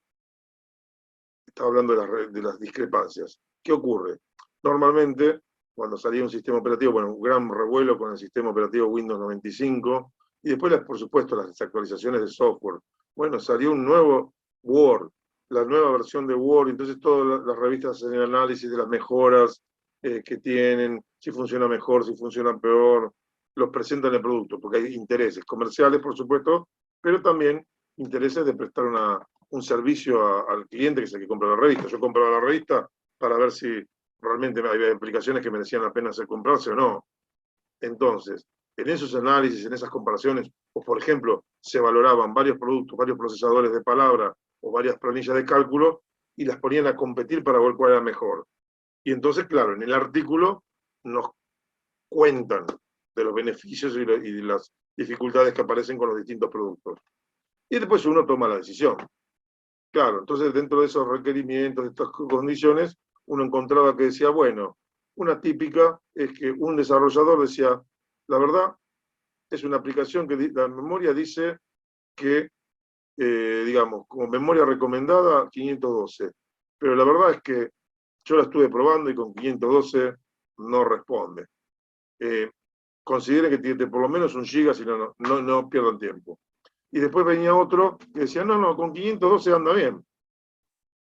estaba hablando de las discrepancias. ¿Qué ocurre? Normalmente, cuando salía un sistema operativo, bueno, un gran revuelo con el sistema operativo Windows 95, y después, por supuesto, las actualizaciones de software. Bueno, salió un nuevo Word, la nueva versión de Word, entonces todas las revistas hacen el análisis de las mejoras que tienen, si funciona mejor, si funciona peor, los presentan el producto, porque hay intereses comerciales, por supuesto, pero también intereses de prestar un servicio al cliente, que es el que compra la revista. Yo compraba la revista para ver si realmente había aplicaciones que merecían la pena ser comprarse o no. Entonces, en esos análisis, en esas comparaciones, o por ejemplo, se valoraban varios productos, varios procesadores de palabra o varias planillas de cálculo y las ponían a competir para ver cuál era mejor. Y entonces, claro, en el artículo nos cuentan de los beneficios y de las dificultades que aparecen con los distintos productos. Y después uno toma la decisión. Claro, entonces dentro de esos requerimientos, de estas condiciones, uno encontraba que decía, bueno, una típica es que un desarrollador decía, la verdad, es una aplicación que la memoria dice que, digamos, como memoria recomendada, 512. Pero la verdad es que yo la estuve probando y con 512 no responde. Considere que tiene por lo menos 1 GB, si no pierdan tiempo. Y después venía otro que decía, no, con 512 anda bien.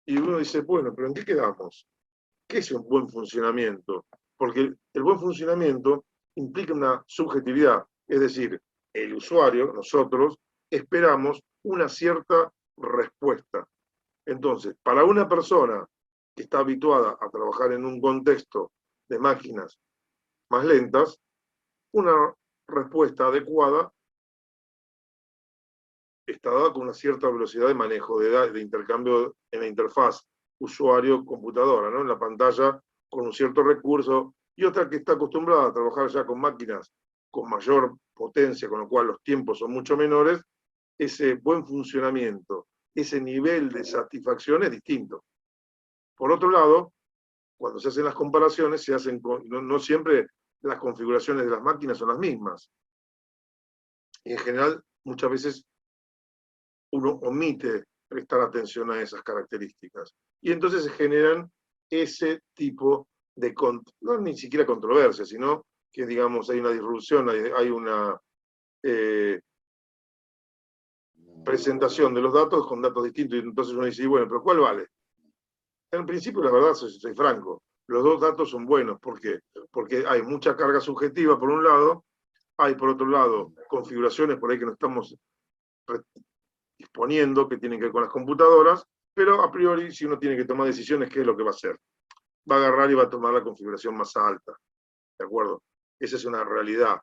Y uno dice, bueno, pero ¿en qué quedamos? ¿Qué es un buen funcionamiento? Porque el buen funcionamiento implica una subjetividad, es decir, el usuario, nosotros, esperamos una cierta respuesta. Entonces, para una persona que está habituada a trabajar en un contexto de máquinas más lentas, una respuesta adecuada está dada con una cierta velocidad de manejo, de intercambio en la interfaz usuario-computadora, ¿no? En la pantalla con un cierto recurso, y otra que está acostumbrada a trabajar ya con máquinas con mayor potencia, con lo cual los tiempos son mucho menores, ese buen funcionamiento, ese nivel de satisfacción es distinto. Por otro lado, cuando se hacen las comparaciones, se hacen no siempre las configuraciones de las máquinas son las mismas. Y en general, muchas veces uno omite prestar atención a esas características. Y entonces se generan ese tipo de, no ni siquiera controversia, sino que, digamos, hay una disrupción, hay una presentación de los datos con datos distintos, y entonces uno dice, bueno, pero ¿cuál vale? En principio, la verdad, soy franco, los dos datos son buenos. ¿Por qué? Porque hay mucha carga subjetiva, por un lado, hay, por otro lado, configuraciones por ahí que no estamos disponiendo, que tienen que ver con las computadoras, pero a priori, si uno tiene que tomar decisiones, ¿qué es lo que va a hacer? Va a agarrar y va a tomar la configuración más alta, ¿de acuerdo? Esa es una realidad.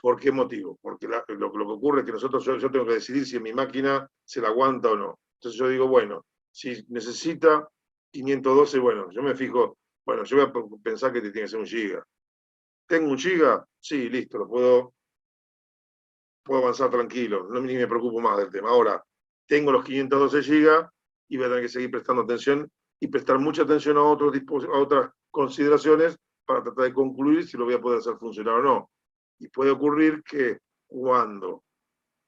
¿Por qué motivo? Porque lo que ocurre es que yo tengo que decidir si mi máquina se la aguanta o no. Entonces yo digo, bueno, si necesita 512, bueno, yo me fijo, bueno, yo voy a pensar que tiene que ser 1 GB. ¿Tengo 1 GB? Sí, listo, puedo avanzar tranquilo, ni me preocupo más del tema. Ahora, tengo los 512 GB y voy a tener que seguir prestando atención y prestar mucha atención a otras consideraciones para tratar de concluir si lo voy a poder hacer funcionar o no. Y puede ocurrir que cuando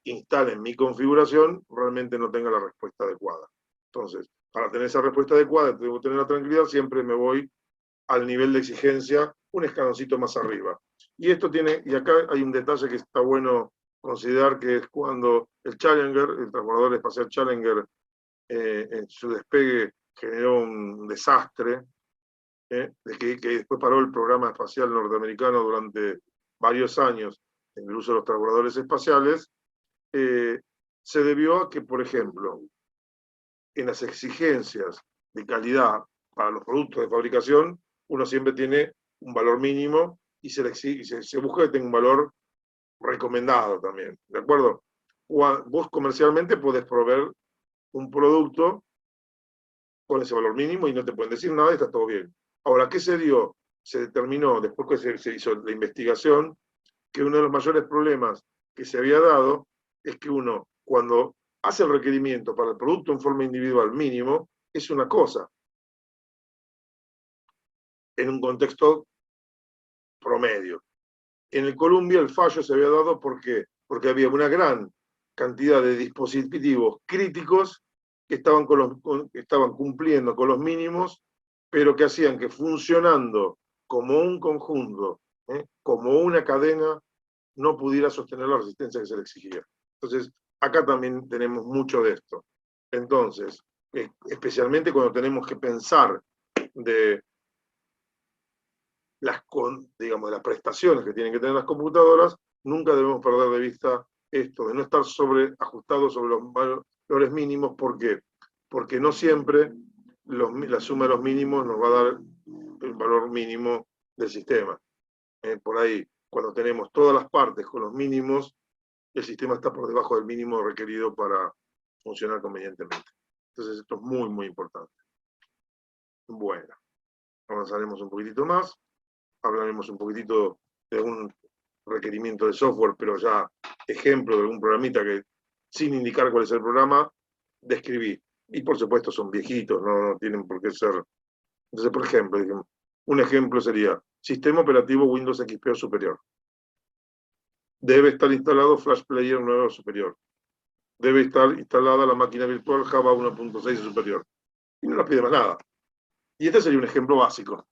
instale en mi configuración realmente no tenga la respuesta adecuada. Entonces, para tener esa respuesta adecuada, debo tener la tranquilidad, siempre me voy al nivel de exigencia un escaloncito más arriba. Y esto tiene, y acá hay un detalle que está bueno considerar, que es cuando el Challenger, el transbordador espacial Challenger, en su despegue generó un desastre, de que después paró el programa espacial norteamericano durante varios años en el uso de los transbordadores espaciales, se debió a que, por ejemplo, en las exigencias de calidad para los productos de fabricación, uno siempre tiene un valor mínimo y se busca que tenga un valor recomendado también, ¿de acuerdo? Vos comercialmente podés proveer un producto con ese valor mínimo y no te pueden decir nada y está todo bien. Ahora, ¿qué se dio? Se determinó, después que se hizo la investigación, que uno de los mayores problemas que se había dado es que uno, cuando hace el requerimiento para el producto en forma individual mínimo, es una cosa, en un contexto promedio. En el Columbia el fallo se había dado porque había una gran cantidad de dispositivos críticos que estaban cumpliendo con los mínimos, pero que hacían que funcionando como un conjunto, como una cadena, no pudiera sostener la resistencia que se le exigía. Entonces, acá también tenemos mucho de esto. Entonces, especialmente cuando tenemos que pensar de digamos, de las prestaciones que tienen que tener las computadoras, nunca debemos perder de vista esto, de no estar ajustados sobre los valores mínimos. ¿Por qué? Porque no siempre la suma de los mínimos nos va a dar el valor mínimo del sistema. Por ahí, cuando tenemos todas las partes con los mínimos, el sistema está por debajo del mínimo requerido para funcionar convenientemente. Entonces esto es muy, muy importante. Bueno, avanzaremos un poquitito más. Hablaremos un poquitito de un requerimiento de software, pero ya ejemplo de algún programita que, sin indicar cuál es el programa, describí. Y por supuesto son viejitos, no tienen por qué ser. Entonces, por ejemplo, un ejemplo sería Sistema Operativo Windows XP o superior. Debe estar instalado Flash Player 9 o superior. Debe estar instalada la máquina virtual Java 1.6 o superior. Y no nos pide más nada. Y este sería un ejemplo básico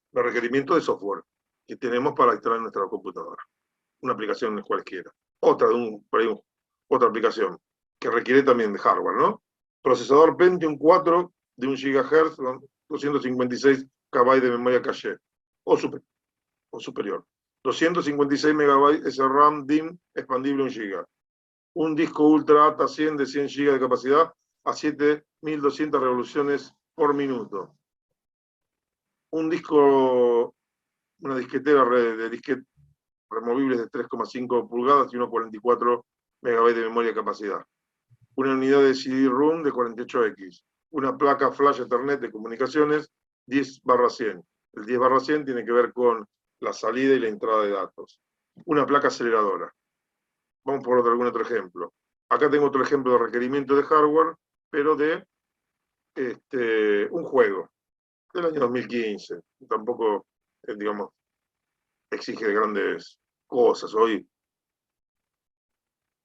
de requerimiento de software que tenemos para instalar en nuestra computadora. Una aplicación cualquiera. Otra aplicación que requiere también de hardware, ¿no? Procesador Pentium 4 de 1 GHz, 256 KB de memoria caché o superior. 256 MB SRAM DIMM expandible 1 GB. Un disco Ultra ATA 100 de 100 GB de capacidad a 7200 revoluciones por minuto. Un disco, una disquetera de disquete removibles de 3,5 pulgadas y 1,44 MB de memoria capacidad. Una unidad de CD-ROOM de 48X. Una placa flash Ethernet de comunicaciones 10/100. El 10/100 tiene que ver con la salida y la entrada de datos. Una placa aceleradora. Vamos por algún otro ejemplo. Acá tengo otro ejemplo de requerimiento de hardware, pero de un juego del año 2015. Tampoco, digamos, exige grandes cosas. Hoy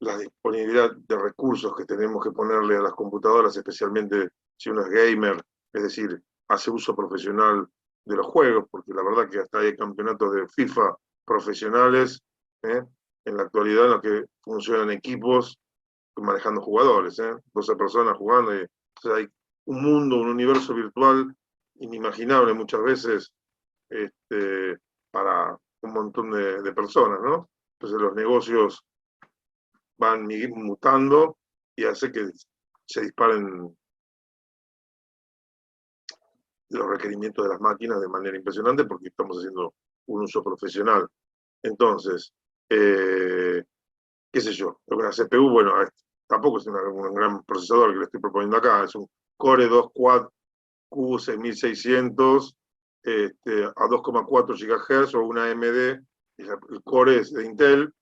la disponibilidad de recursos que tenemos que ponerle a las computadoras, especialmente si uno es gamer, es decir, hace uso profesional de los juegos, porque la verdad que hasta hay campeonatos de FIFA profesionales, en la actualidad en los que funcionan equipos manejando jugadores, 12 personas jugando, y, o sea, hay un mundo, un universo virtual inimaginable muchas veces para un montón de personas, ¿no? Entonces los negocios van mutando y hace que se disparen los requerimientos de las máquinas de manera impresionante porque estamos haciendo un uso profesional. Entonces, qué sé yo, una CPU, bueno, tampoco es un gran procesador que le estoy proponiendo acá, es un Core 2 Quad Q6600 a 2,4 GHz o una AMD, el Core es de Intel,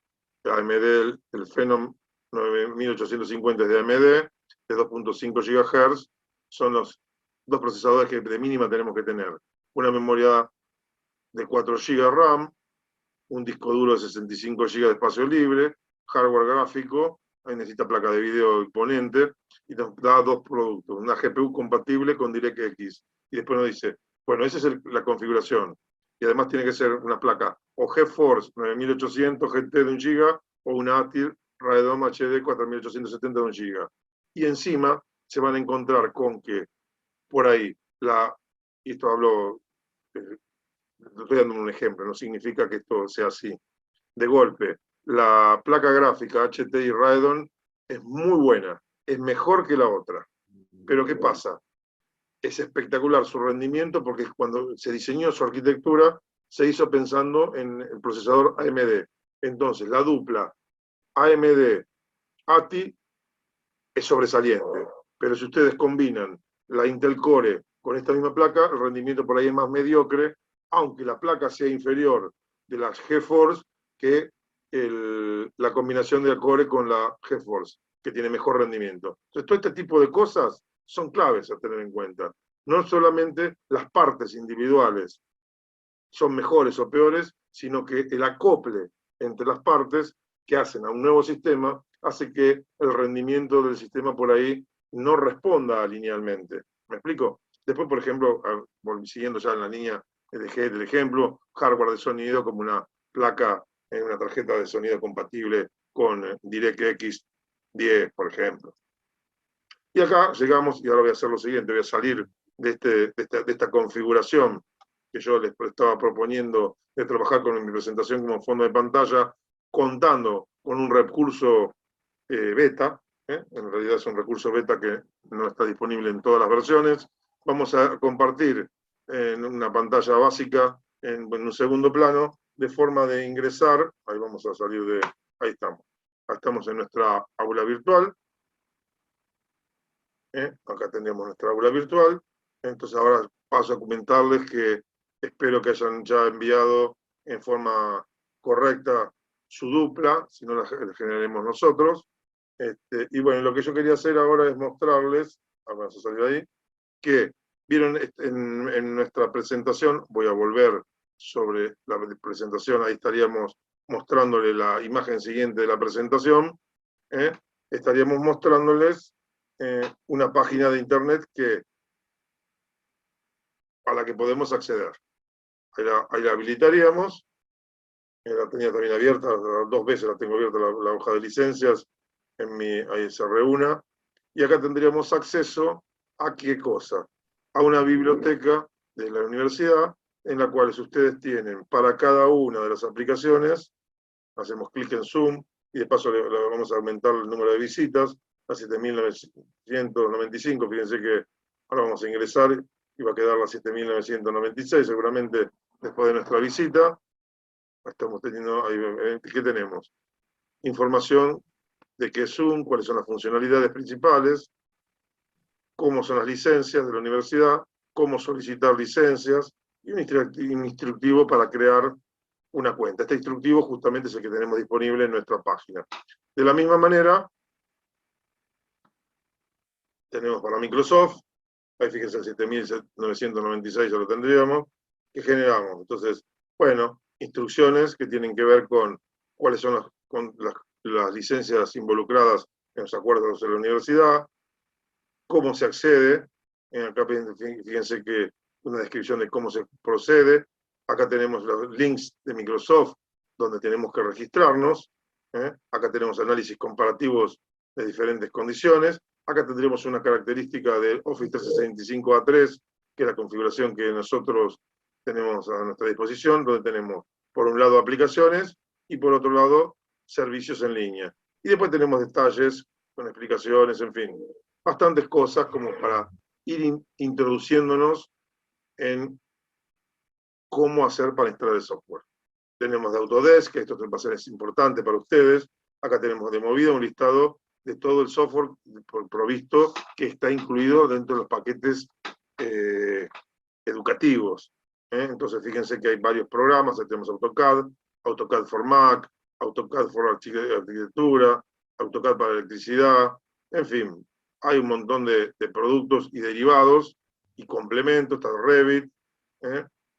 AMD, el Phenom 9850 es de AMD, de 2.5 GHz, son los dos procesadores que de mínima tenemos que tener. Una memoria de 4 GB RAM, un disco duro de 65 GB de espacio libre, hardware gráfico, ahí necesita placa de video imponente, y nos da dos productos, una GPU compatible con DirectX. Y después nos dice, bueno, esa es la configuración. Y además tiene que ser una placa o GeForce 9800 GT de 1 GB o una ATI Radeon HD 4870 de 1 GB. Y encima se van a encontrar con que por ahí, y esto hablo, estoy dando un ejemplo, no significa que esto sea así. De golpe, la placa gráfica HTI Radeon es muy buena, es mejor que la otra. Pero ¿qué pasa? Es espectacular su rendimiento porque cuando se diseñó su arquitectura se hizo pensando en el procesador AMD. Entonces, la dupla AMD-ATI es sobresaliente. Pero si ustedes combinan la Intel Core con esta misma placa, el rendimiento por ahí es más mediocre, aunque la placa sea inferior de las GeForce que la combinación de la Core con la GeForce, que tiene mejor rendimiento. Entonces, todo este tipo de cosas son claves a tener en cuenta. No solamente las partes individuales son mejores o peores, sino que el acople entre las partes que hacen a un nuevo sistema hace que el rendimiento del sistema por ahí no responda linealmente. ¿Me explico? Después, por ejemplo, siguiendo ya en la línea del ejemplo, hardware de sonido como una placa, una tarjeta de sonido compatible con DirectX 10, por ejemplo. Y acá llegamos, y ahora voy a hacer lo siguiente, voy a salir de esta configuración que yo les estaba proponiendo de trabajar con mi presentación como fondo de pantalla, contando con un recurso beta, en realidad es un recurso beta que no está disponible en todas las versiones. Vamos a compartir en una pantalla básica, en un segundo plano, de forma de ingresar, ahí vamos a salir ahí estamos en nuestra aula virtual. Acá tenemos nuestra aula virtual. Entonces ahora paso a comentarles que espero que hayan ya enviado en forma correcta su dupla, si no la generaremos nosotros. Y bueno, lo que yo quería hacer ahora es mostrarles, vamos a salir ahí, que vieron en nuestra presentación, voy a volver sobre la presentación, ahí estaríamos mostrándole la imagen siguiente de la presentación, estaríamos mostrándoles una página de internet a la que podemos acceder. Ahí la habilitaríamos, la tenía también abierta, 2 veces la tengo abierta la hoja de licencias, ahí se reúna, y acá tendríamos acceso a qué cosa, a una biblioteca de la universidad, en la cual ustedes tienen para cada una de las aplicaciones, hacemos clic en Zoom, y de paso le vamos a aumentar el número de visitas, a 7.995, fíjense que ahora vamos a ingresar y va a quedar la 7.996, seguramente después de nuestra visita. Estamos teniendo, ¿qué tenemos? Información de qué es Zoom, cuáles son las funcionalidades principales, cómo son las licencias de la universidad, cómo solicitar licencias, y un instructivo para crear una cuenta. Este instructivo justamente es el que tenemos disponible en nuestra página. De la misma manera, tenemos para Microsoft, ahí fíjense el 7.996 ya lo tendríamos, que generamos. Entonces, bueno, instrucciones que tienen que ver con cuáles son las licencias involucradas en los acuerdos de la universidad, cómo se accede, acá fíjense que una descripción de cómo se procede, acá tenemos los links de Microsoft donde tenemos que registrarnos, acá tenemos análisis comparativos de diferentes condiciones, acá tendremos una característica del Office 365 A3, que es la configuración que nosotros tenemos a nuestra disposición, donde tenemos por un lado aplicaciones y por otro lado servicios en línea. Y después tenemos detalles con explicaciones, en fin, bastantes cosas como para ir introduciéndonos en cómo hacer para instalar el software. Tenemos de Autodesk, que esto va a ser importante para ustedes. Acá tenemos de movida un listado de todo el software provisto que está incluido dentro de los paquetes educativos. Entonces, fíjense que hay varios programas. Ahí tenemos AutoCAD, AutoCAD for Mac, AutoCAD for Arquitectura, AutoCAD para electricidad, en fin, hay un montón de productos y derivados y complementos, está Revit,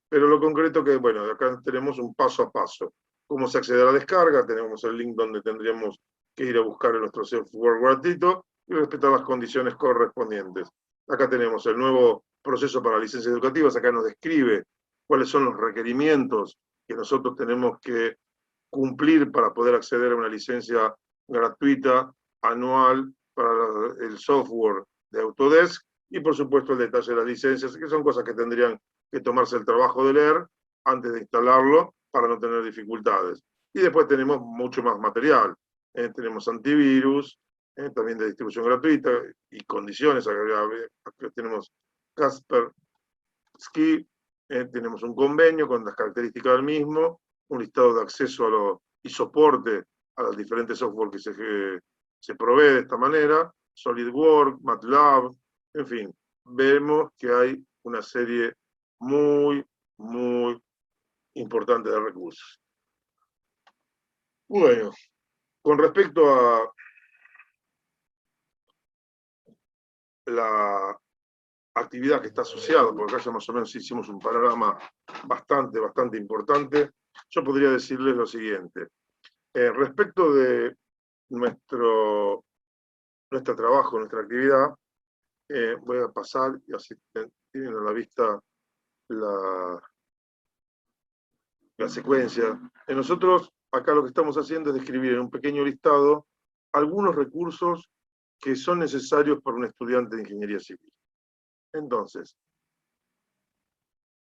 pero lo concreto que, bueno, acá tenemos un paso a paso. cómo se accede a la descarga, tenemos el link donde tendríamos que ir a buscar nuestro software gratuito y respetar las condiciones correspondientes. Acá tenemos el nuevo proceso para licencias educativas, acá nos describe cuáles son los requerimientos que nosotros tenemos que cumplir para poder acceder a una licencia gratuita anual para el software de Autodesk, y por supuesto el detalle de las licencias, que son cosas que tendrían que tomarse el trabajo de leer antes de instalarlo para no tener dificultades. Y después tenemos mucho más material. Tenemos antivirus, también de distribución gratuita y condiciones. Acá tenemos Kaspersky, tenemos un convenio con las características del mismo, un listado de acceso y soporte a los diferentes software que se provee de esta manera, SolidWorks, MATLAB, en fin, vemos que hay una serie muy, muy importante de recursos. Bueno, con respecto a la actividad que está asociada, porque acá ya más o menos hicimos un panorama bastante importante, yo podría decirles lo siguiente. Respecto de nuestro trabajo, nuestra actividad, voy a pasar, y así tienen a la vista la secuencia. Nosotros acá lo que estamos haciendo es describir en un pequeño listado algunos recursos que son necesarios para un estudiante de ingeniería civil. Entonces,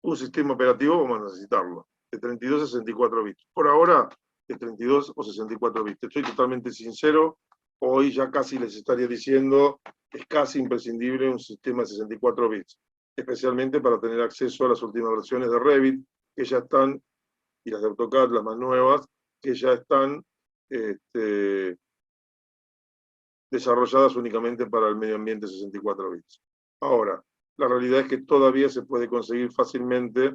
un sistema operativo vamos a necesitarlo, de 32 a 64 bits. Por ahora, de 32 o 64 bits. Estoy totalmente sincero, hoy ya casi les estaría diciendo, es casi imprescindible un sistema de 64 bits, especialmente para tener acceso a las últimas versiones de Revit, que ya están, y las de AutoCAD, las más nuevas, que ya están desarrolladas únicamente para el medio ambiente 64 bits. Ahora, la realidad es que todavía se puede conseguir fácilmente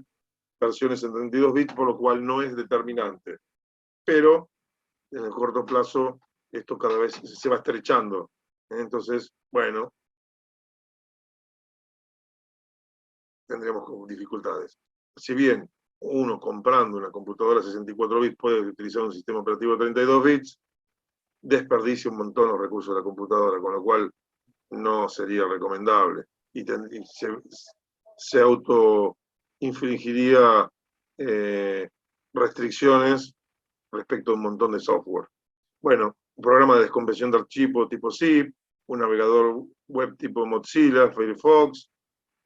versiones en 32 bits, por lo cual no es determinante. Pero en el corto plazo esto cada vez se va estrechando. Entonces, bueno, tendríamos dificultades. Si bien uno comprando una computadora 64 bits puede utilizar un sistema operativo de 32 bits, desperdicia un montón los recursos de la computadora, con lo cual no sería recomendable. Y se autoinfligiría restricciones respecto a un montón de software. Bueno, un programa de descompresión de archivos tipo zip, un navegador web tipo Mozilla, Firefox,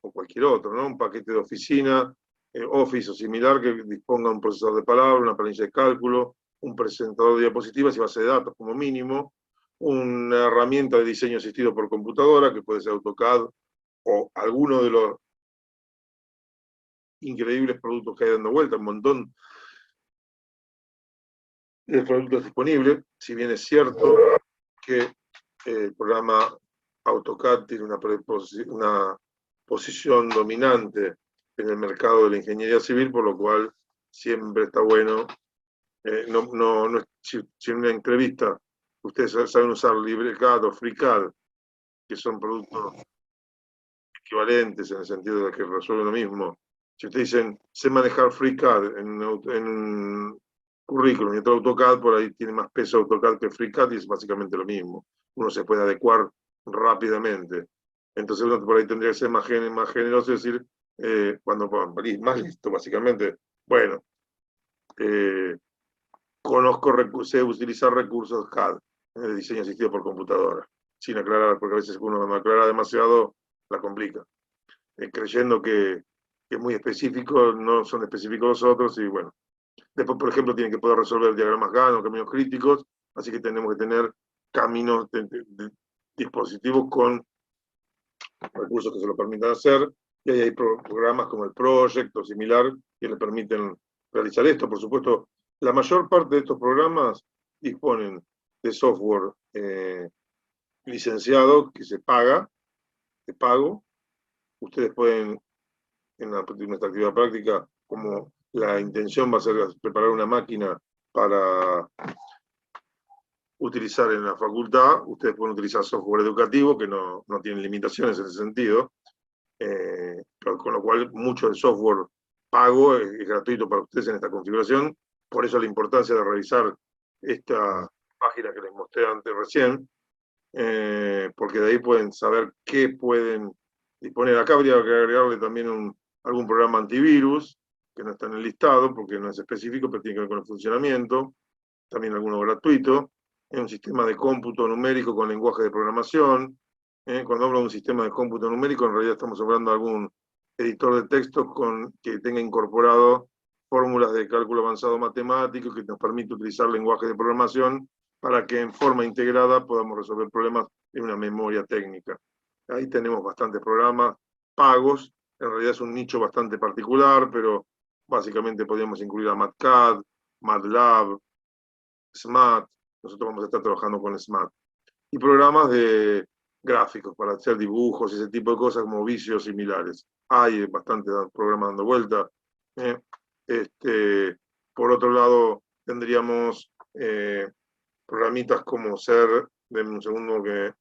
o cualquier otro, ¿no? Un paquete de oficina, Office o similar, que disponga un procesador de palabras, una planilla de cálculo, un presentador de diapositivas y base de datos como mínimo, una herramienta de diseño asistido por computadora, que puede ser AutoCAD o alguno de los increíbles productos que hay dando vuelta, un montón de productos disponibles, si bien es cierto que el programa AutoCAD tiene una posición dominante en el mercado de la ingeniería civil, por lo cual siempre está bueno. Si en una entrevista ustedes saben usar LibreCAD o FreeCAD, que son productos equivalentes en el sentido de que resuelven lo mismo, si ustedes dicen, sé manejar FreeCAD en un currículum y otro AutoCAD, por ahí tiene más peso AutoCAD que FreeCAD y es básicamente lo mismo. Uno se puede adecuar rápidamente. Entonces uno por ahí tendría que ser más generoso y decir, cuando más listo, básicamente, bueno, sé utilizar recursos CAD, de diseño asistido por computadora, sin aclarar, porque a veces uno no aclara demasiado, la complica. Creyendo que es muy específico, no son específicos los otros, y bueno. Después, por ejemplo, tienen que poder resolver diagramas Gantt o caminos críticos, así que tenemos que tener caminos de dispositivos con recursos que se lo permitan hacer, y ahí hay programas como el Project o similar que le permiten realizar esto. Por supuesto, la mayor parte de estos programas disponen de software licenciado que se paga, de pago. Ustedes pueden, en nuestra actividad práctica, como la intención va a ser preparar una máquina para utilizar en la facultad, ustedes pueden utilizar software educativo que no tiene limitaciones en ese sentido, con lo cual mucho del software pago es gratuito para ustedes en esta configuración, Por eso la importancia de revisar esta página que les mostré antes recién, porque de ahí pueden saber qué pueden disponer. Acá habría que agregarle también algún programa antivirus, que no está en el listado, porque no es específico, pero tiene que ver con el funcionamiento, también alguno gratuito, un sistema de cómputo numérico con lenguaje de programación. Cuando hablo de un sistema de cómputo numérico, en realidad estamos hablando de algún editor de texto que tenga incorporado fórmulas de cálculo avanzado matemático que nos permite utilizar lenguaje de programación para que en forma integrada podamos resolver problemas en una memoria técnica. Ahí tenemos bastantes programas pagos, en realidad es un nicho bastante particular, pero básicamente podríamos incluir a MATCAD, MATLAB, SMAT, nosotros vamos a estar trabajando con SMAT, y programas de gráficos para hacer dibujos y ese tipo de cosas como vicios similares. Hay bastantes programas dando vuelta. Por otro lado, tendríamos programitas como ser, denme un segundo que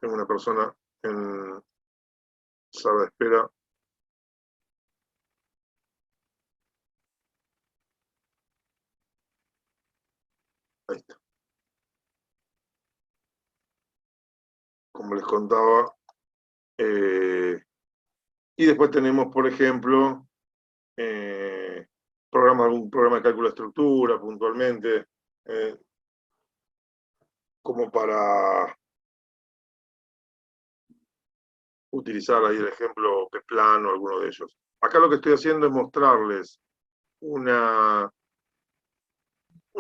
tengo una persona en sala de espera. Ahí está. Como les contaba. Y después tenemos, por ejemplo, algún programa de cálculo de estructura puntualmente, como para utilizar ahí el ejemplo Peplan o alguno de ellos. Acá lo que estoy haciendo es mostrarles un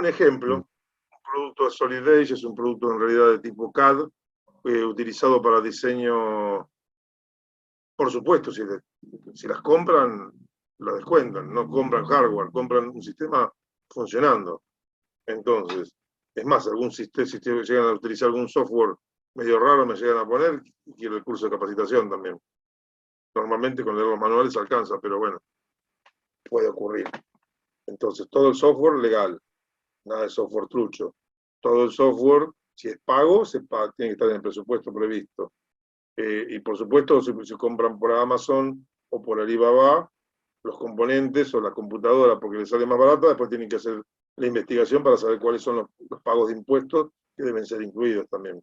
ejemplo, un producto de Solid Edge, es un producto en realidad de tipo CAD, utilizado para diseño, por supuesto, si las compran, la descuentan, no compran hardware, compran un sistema funcionando. Entonces, es más, si llegan a utilizar algún software medio raro, me llegan a poner y quiero el curso de capacitación también. Normalmente con leer los manuales alcanza, pero bueno, puede ocurrir. Entonces, todo el software legal, nada de software trucho. Todo el software, si es pago, tiene que estar en el presupuesto previsto. Y por supuesto, si compran por Amazon o por Alibaba, los componentes o la computadora, porque les sale más barata, después tienen que hacer la investigación para saber cuáles son los pagos de impuestos que deben ser incluidos también.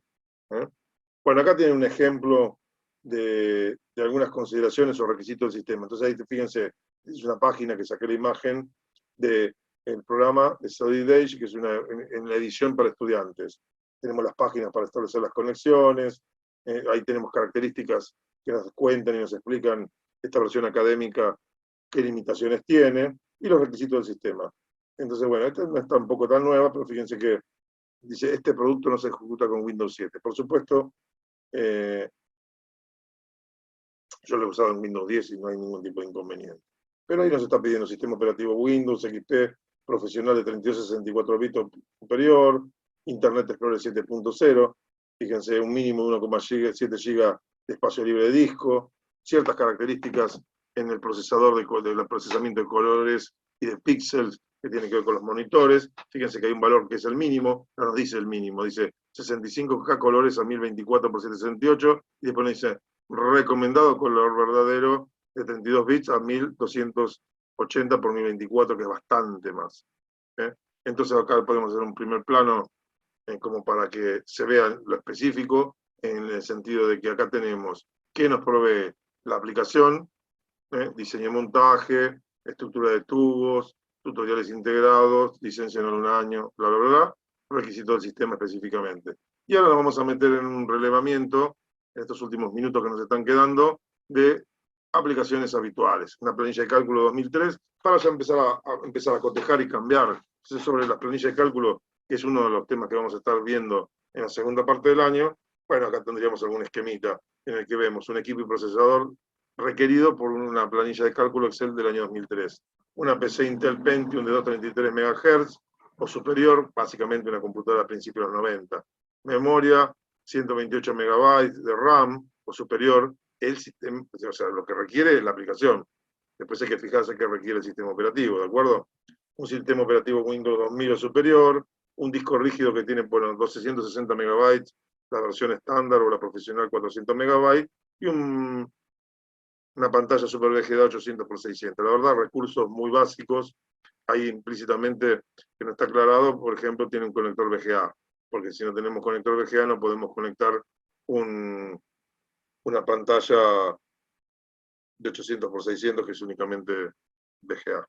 Bueno, acá tienen un ejemplo de algunas consideraciones o requisitos del sistema. Entonces ahí fíjense, es una página que saqué la imagen del programa de Solid Edge, que es en la edición para estudiantes. Tenemos las páginas para establecer las conexiones, ahí tenemos características que nos cuentan y nos explican esta versión académica qué limitaciones tiene y los requisitos del sistema. Entonces, bueno, esta no está un poco tan nueva, pero fíjense que dice, este producto no se ejecuta con Windows 7. Por supuesto, yo lo he usado en Windows 10 y no hay ningún tipo de inconveniente. Pero ahí nos está pidiendo sistema operativo Windows, XP, profesional de 3264 bits superior, Internet Explorer 7.0, fíjense, un mínimo de 1,7 GB de espacio libre de disco, ciertas características en el procesador del procesamiento de colores y de píxeles que tiene que ver con los monitores. Fíjense que hay un valor que es el mínimo, no nos dice el mínimo, dice 65K colores a 1024 x 768 y después nos dice recomendado color verdadero de 32 bits a 1280 por 1024, que es bastante más. Entonces acá podemos hacer un primer plano como para que se vea lo específico, en el sentido de que acá tenemos qué nos provee la aplicación, diseño y montaje, estructura de tubos, tutoriales integrados, licencia en un año, bla, bla, bla, requisitos del sistema específicamente. Y ahora nos vamos a meter en un relevamiento, en estos últimos minutos que nos están quedando, de aplicaciones habituales. Una planilla de cálculo 2003, para ya empezar a cotejar y cambiar. Entonces, sobre la planilla de cálculo, que es uno de los temas que vamos a estar viendo en la segunda parte del año, bueno, acá tendríamos algún esquemita en el que vemos un equipo y procesador requerido por una planilla de cálculo Excel del año 2003. Una PC Intel Pentium de 233 MHz o superior, básicamente una computadora a principios de los 90. Memoria, 128 MB de RAM o superior, el sistema, o sea, lo que requiere es la aplicación. Después hay que fijarse qué requiere el sistema operativo, ¿de acuerdo? Un sistema operativo Windows 2000 o superior, un disco rígido que tiene, bueno, 260 MB, la versión estándar o la profesional 400 MB, y un una pantalla Super VGA 800 por 600. La verdad, recursos muy básicos. Ahí implícitamente que no está aclarado, por ejemplo, tiene un conector VGA, porque si no tenemos conector VGA no podemos conectar una pantalla de 800 por 600 que es únicamente VGA.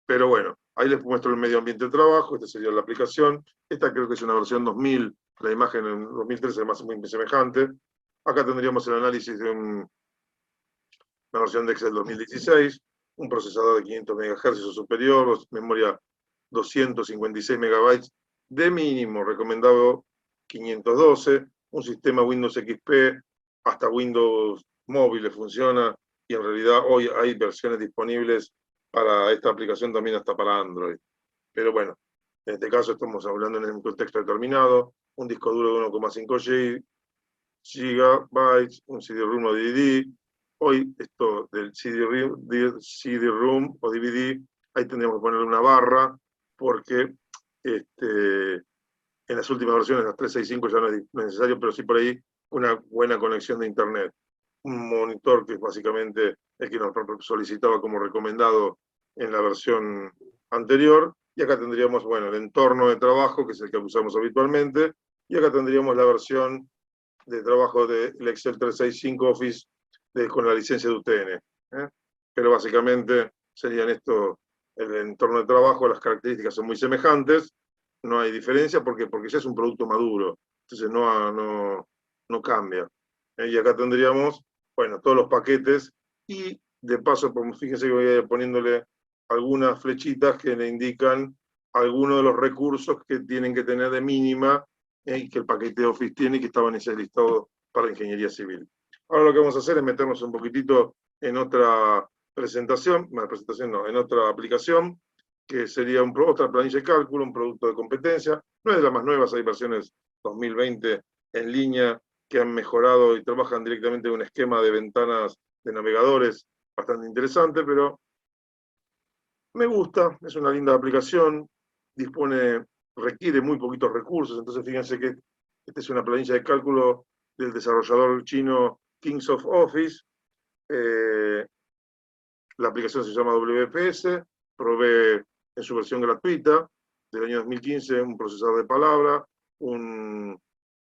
Pero bueno, ahí les muestro el medio ambiente de trabajo, esta sería la aplicación. Esta creo que es una versión 2000, la imagen en 2013 es más muy semejante. Acá tendríamos el análisis de una versión de Excel 2016, un procesador de 500 MHz o superior, memoria 256 MB de mínimo, recomendado 512, un sistema Windows XP, hasta Windows móviles funciona, y en realidad hoy hay versiones disponibles para esta aplicación también hasta para Android. Pero bueno, en este caso estamos hablando en un contexto determinado, un disco duro de 1,5 GB, un CD-ROM o DVD. Hoy esto del CD-ROM o DVD, ahí tendríamos que ponerle una barra, porque en las últimas versiones, las 365, ya no es necesario, pero sí por ahí una buena conexión de internet. Un monitor que es básicamente el que nos solicitaba como recomendado en la versión anterior. Y acá tendríamos, bueno, el entorno de trabajo, que es el que usamos habitualmente. Y acá tendríamos la versión de trabajo del Excel 365 Office con la licencia de UTN. Pero básicamente serían esto el entorno de trabajo, las características son muy semejantes, no hay diferencia porque ya es un producto maduro, entonces no cambia. Y acá tendríamos, bueno, todos los paquetes y de paso, fíjense que voy a ir poniéndole algunas flechitas que le indican algunos de los recursos que tienen que tener de mínima y que el paquete de Office tiene y que estaban en ese listado para ingeniería civil. Ahora lo que vamos a hacer es meternos un poquitito en otra presentación, en otra aplicación, que sería otra planilla de cálculo, un producto de competencia. No es de las más nuevas, hay versiones 2020 en línea que han mejorado y trabajan directamente en un esquema de ventanas de navegadores bastante interesante, pero me gusta, es una linda aplicación, requiere muy poquitos recursos, entonces fíjense que esta es una planilla de cálculo del desarrollador chino Kingsoft Office. La aplicación se llama WPS, provee en su versión gratuita del año 2015 un procesador de palabra, un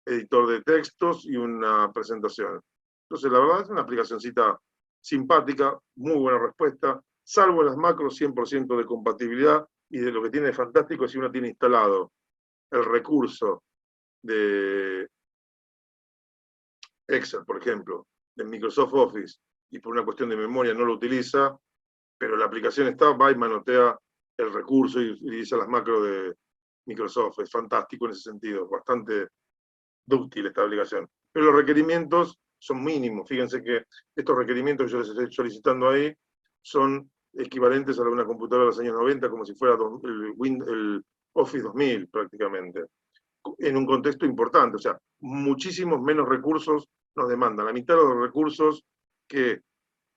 editor de textos y una presentación. Entonces, la verdad es una aplicacioncita simpática, muy buena respuesta, salvo en las macros 100% de compatibilidad, y de lo que tiene de fantástico es si uno tiene instalado el recurso de Excel, por ejemplo, de Microsoft Office, y por una cuestión de memoria no lo utiliza, pero la aplicación está, va y manotea el recurso y utiliza las macros de Microsoft. Es fantástico en ese sentido, bastante dúctil esta aplicación. Pero los requerimientos son mínimos. Fíjense que estos requerimientos que yo les estoy solicitando ahí son equivalentes a una computadora de los años 90, como si fuera el Office 2000 prácticamente, en un contexto importante. O sea, muchísimos menos recursos nos demandan. La mitad de los recursos que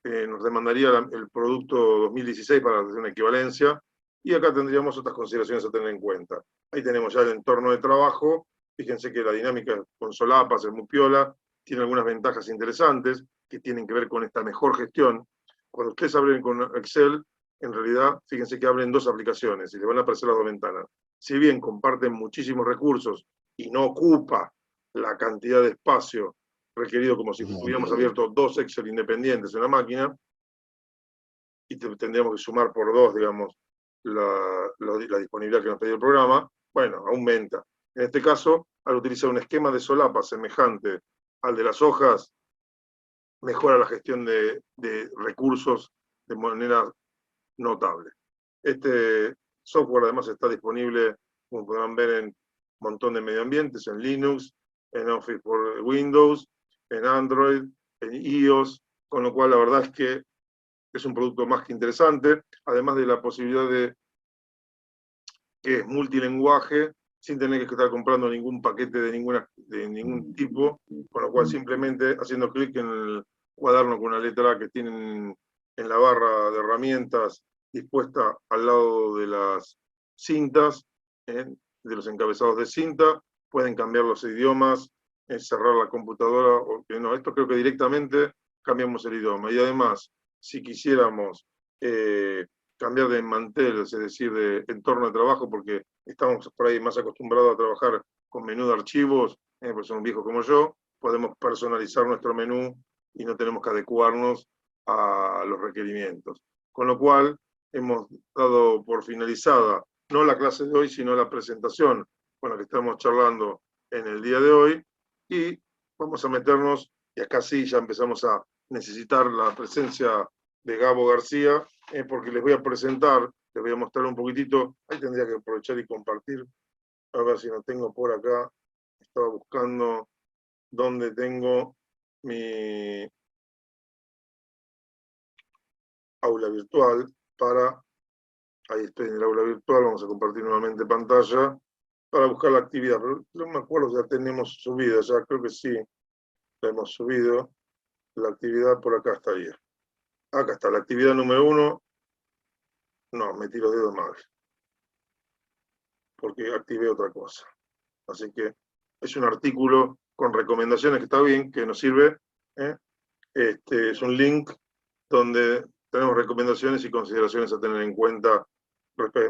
nos demandaría el producto 2016 para hacer una equivalencia, y acá tendríamos otras consideraciones a tener en cuenta. Ahí tenemos ya el entorno de trabajo, fíjense que la dinámica con solapas es muy piola, tiene algunas ventajas interesantes que tienen que ver con esta mejor gestión. Cuando ustedes abren con Excel, en realidad, fíjense que abren dos aplicaciones y les van a aparecer las dos ventanas. Si bien comparten muchísimos recursos y no ocupa la cantidad de espacio requerido como si hubiéramos abierto dos Excel independientes en la máquina, y tendríamos que sumar por dos, digamos, la disponibilidad que nos pedía el programa, bueno, aumenta. En este caso, al utilizar un esquema de solapa semejante al de las hojas, mejora la gestión de recursos de manera notable. Este software además está disponible, como podrán ver, en un montón de medio ambientes, en Linux, en Office por Windows, en Android, en iOS, con lo cual la verdad es que es un producto más que interesante, además de la posibilidad de que es multilenguaje, sin tener que estar comprando ningún paquete de ningún tipo, con lo cual simplemente haciendo clic en el cuaderno con una letra que tienen en la barra de herramientas dispuesta al lado de las cintas, de los encabezados de cinta, pueden cambiar los idiomas, cerrar la computadora, no, esto creo que directamente cambiamos el idioma. Y además, si quisiéramos cambiar de manteles, es decir, de entorno de trabajo, porque estamos por ahí más acostumbrados a trabajar con menú de archivos, pues son viejos como yo, podemos personalizar nuestro menú y no tenemos que adecuarnos a los requerimientos. Con lo cual, hemos dado por finalizada, no la clase de hoy, sino la presentación con la que estamos charlando en el día de hoy, y vamos a meternos, y acá sí ya empezamos a necesitar la presencia de Gabo García, porque les voy a presentar, les voy a mostrar un poquitito, ahí tendría que aprovechar y compartir, a ver si no tengo por acá, estaba buscando dónde tengo mi aula virtual para, ahí estoy en el aula virtual, vamos a compartir nuevamente pantalla, para buscar la actividad, pero no me acuerdo si la tenemos subida, ya creo que sí, la hemos subido, la actividad por acá estaría. Acá está, la actividad número 1, no, metí los dedos mal, porque activé otra cosa. Así que es un artículo con recomendaciones que está bien, que nos sirve. Es un link donde tenemos recomendaciones y consideraciones a tener en cuenta.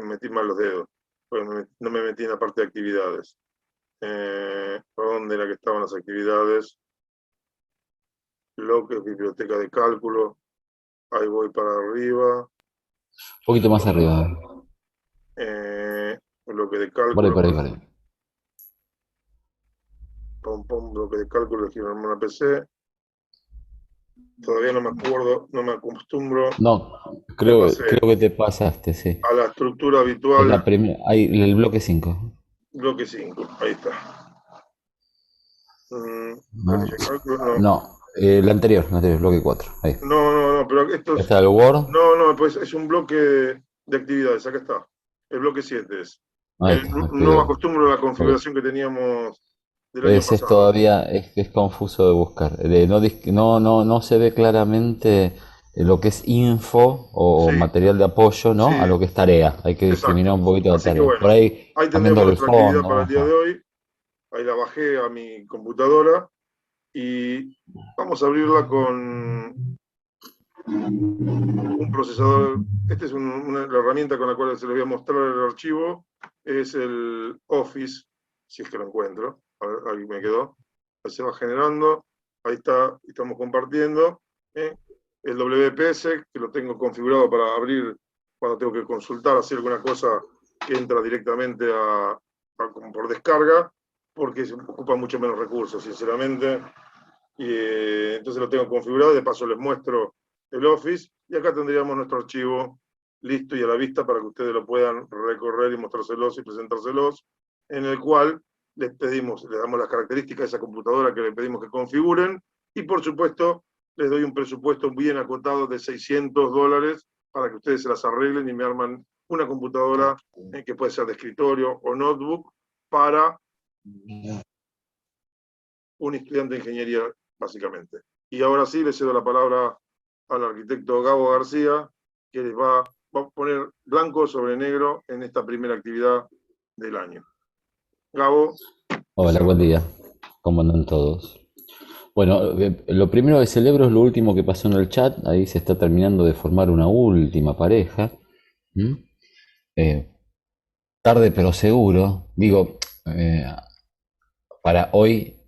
Metí mal los dedos, pues no me metí en la parte de actividades. ¿Dónde era que estaban las actividades? Bloques, biblioteca de cálculo. Ahí voy para arriba. Un poquito más arriba. Bloque de Por ahí, cálculo. por ahí, por ahí. Bloque de cálculo, elegir una PC. Todavía no me acuerdo, no me acostumbro. No, Me creo pasé que te pasaste, sí. a la estructura Es habitual, la primera, ahí, el bloque 5. bloque 5. Ahí está. No, Planilla de cálculo, no. no, el anterior, bloque 4. Ahí. No, pero esto es. Está el Word. No, pues es un bloque de actividades. Acá está. El bloque 7 es. Ahí está, No me actividad. acostumbro a la Ok. configuración que teníamos del año Es pasado. todavía, es confuso de buscar. No se ve claramente lo que es info o Sí, material de apoyo, sí, ¿no? A lo que es tarea. Hay que discriminar exacto. un poquito la Así que tarea. Por bueno, ahí, ahí cambiando tendríamos el nuestra actividad para el fondo. día de hoy. Ahí la bajé a mi computadora y vamos a abrirla con un procesador. Esta es la herramienta con la cual se les voy a mostrar el archivo. Es el Office, si es que lo encuentro. A ver, ahí me quedó. Ahí se va generando. Ahí está, estamos compartiendo. El WPS, que lo tengo configurado para abrir cuando tengo que consultar, hacer alguna cosa que entra directamente como por descarga, porque se ocupa mucho menos recursos, sinceramente. Y entonces lo tengo configurado. De paso les muestro el Office, y acá tendríamos nuestro archivo listo y a la vista para que ustedes lo puedan recorrer y mostrárselos y presentárselos, en el cual les damos las características de esa computadora que le pedimos que configuren, y por supuesto les doy un presupuesto bien acotado de $600 para que ustedes se las arreglen y me arman una computadora que puede ser de escritorio o notebook para un estudiante de ingeniería, básicamente. Y ahora sí le cedo la palabra al arquitecto Gabo García, que les va a poner blanco sobre negro en esta primera actividad del año. Gabo. Hola, buen día. ¿Cómo andan todos? Bueno, lo primero que celebro es lo último que pasó en el chat. Ahí se está terminando de formar una última pareja. ¿Mm? Eh, Tarde pero seguro. Digo, para hoy,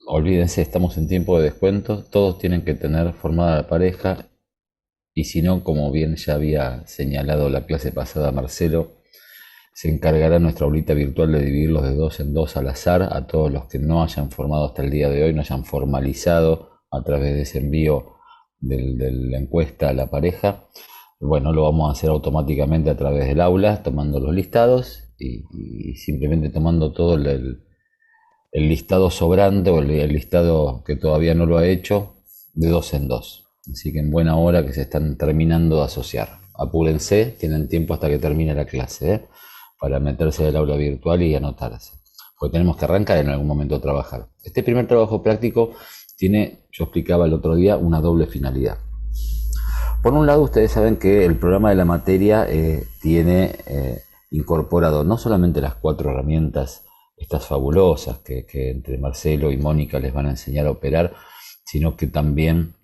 olvídense, estamos en tiempo de descuento. Todos tienen que tener formada la pareja. Y si no, como bien ya había señalado la clase pasada Marcelo, se encargará nuestra aulita virtual de dividirlos de dos en dos al azar a todos los que no hayan formado hasta el día de hoy, no hayan formalizado a través de ese envío de la encuesta a la pareja. Bueno, lo vamos a hacer automáticamente a través del aula, tomando los listados y simplemente tomando todo el listado sobrante o el listado que todavía no lo ha hecho de dos en dos. Así que en buena hora que se están terminando de asociar. Apúrense, tienen tiempo hasta que termine la clase, para meterse en el aula virtual y anotarse. Porque tenemos que arrancar en algún momento a trabajar. Este primer trabajo práctico tiene, yo explicaba el otro día, una doble finalidad. Por un lado, ustedes saben que el programa de la materia tiene incorporado no solamente las 4 herramientas, estas fabulosas que entre Marcelo y Mónica les van a enseñar a operar, sino que también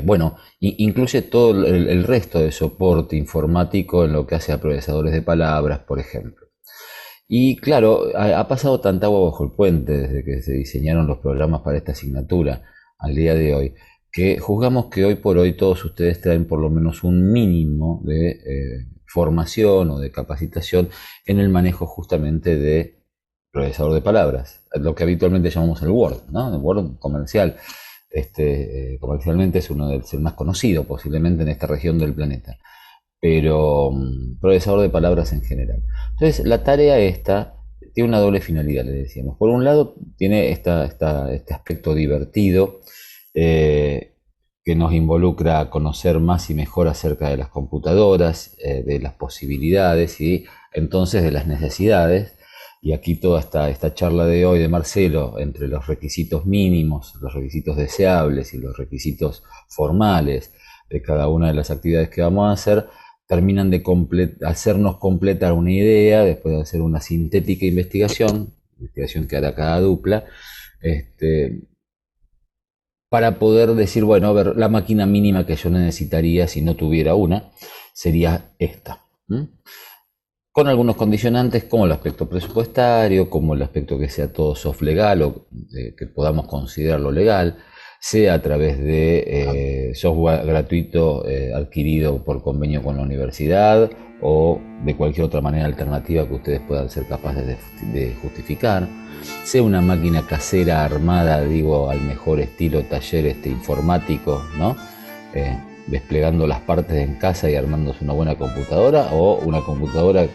Bueno, incluye todo el resto de soporte informático en lo que hace a procesadores de palabras, por ejemplo. Y claro, ha pasado tanta agua bajo el puente desde que se diseñaron los programas para esta asignatura al día de hoy, que juzgamos que hoy por hoy todos ustedes traen por lo menos un mínimo de formación o de capacitación en el manejo justamente de procesador de palabras, lo que habitualmente llamamos el Word, ¿no? El Word comercial. Comercialmente es es el más conocido posiblemente en esta región del planeta, pero procesador de palabras en general. Entonces, la tarea esta tiene una doble finalidad, le decíamos. Por un lado, tiene este aspecto divertido eh, que nos involucra a conocer más y mejor acerca de las computadoras, de las posibilidades y entonces de las necesidades. Y aquí toda esta charla de hoy de Marcelo, entre los requisitos mínimos, los requisitos deseables y los requisitos formales de cada una de las actividades que vamos a hacer, terminan de hacernos completar una idea, después de hacer una sintética investigación que hará cada dupla, este, para poder decir, bueno, a ver, la máquina mínima que yo necesitaría si no tuviera una, sería esta. ¿Mm? Con algunos condicionantes como el aspecto presupuestario, como el aspecto que sea todo soft legal o que podamos considerarlo legal, sea a través de software gratuito adquirido por convenio con la universidad o de cualquier otra manera alternativa que ustedes puedan ser capaces de justificar, sea una máquina casera armada, digo, al mejor estilo taller informático, ¿no? Desplegando las partes en casa y armándose una buena computadora, o una computadora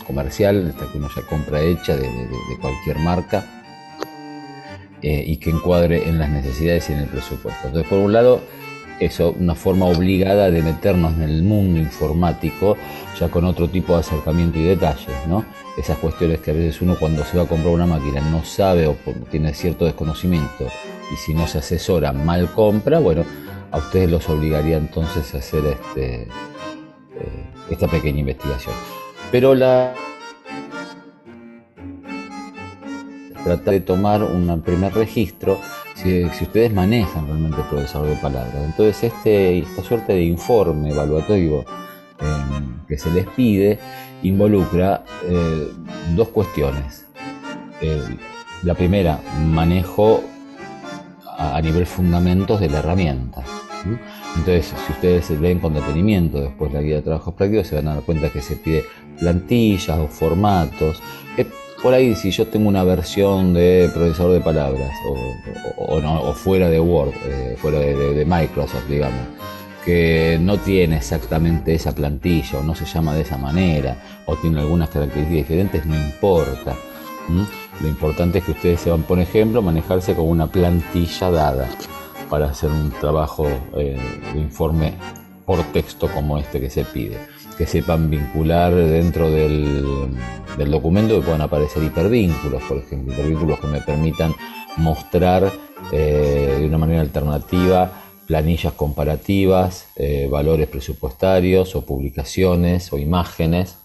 comercial, esta que uno ya compra hecha de cualquier marca, y que encuadre en las necesidades y en el presupuesto. Entonces, por un lado, eso, una forma obligada de meternos en el mundo informático, ya con otro tipo de acercamiento y detalles, ¿no? Esas cuestiones que a veces uno cuando se va a comprar una máquina no sabe o tiene cierto desconocimiento, y si no se asesora, mal compra, bueno, a ustedes los obligaría entonces a hacer esta pequeña investigación. Pero trata de tomar un primer registro si ustedes manejan realmente el procesador de palabras. Entonces esta suerte de informe evaluativo que se les pide involucra dos cuestiones. La primera, manejo a nivel fundamentos de la herramienta. Entonces, si ustedes leen con detenimiento después la guía de trabajos prácticos, se van a dar cuenta que se pide plantillas o formatos. Por ahí, si yo tengo una versión de procesador de palabras o fuera de Word, fuera de Microsoft, digamos, que no tiene exactamente esa plantilla o no se llama de esa manera o tiene algunas características diferentes, no importa. Lo importante es que ustedes sepan, por ejemplo, manejarse con una plantilla dada para hacer un trabajo de informe por texto como este que se pide. Que sepan vincular dentro del documento, que puedan aparecer hipervínculos, por ejemplo, hipervínculos que me permitan mostrar de una manera alternativa planillas comparativas, valores presupuestarios o publicaciones o imágenes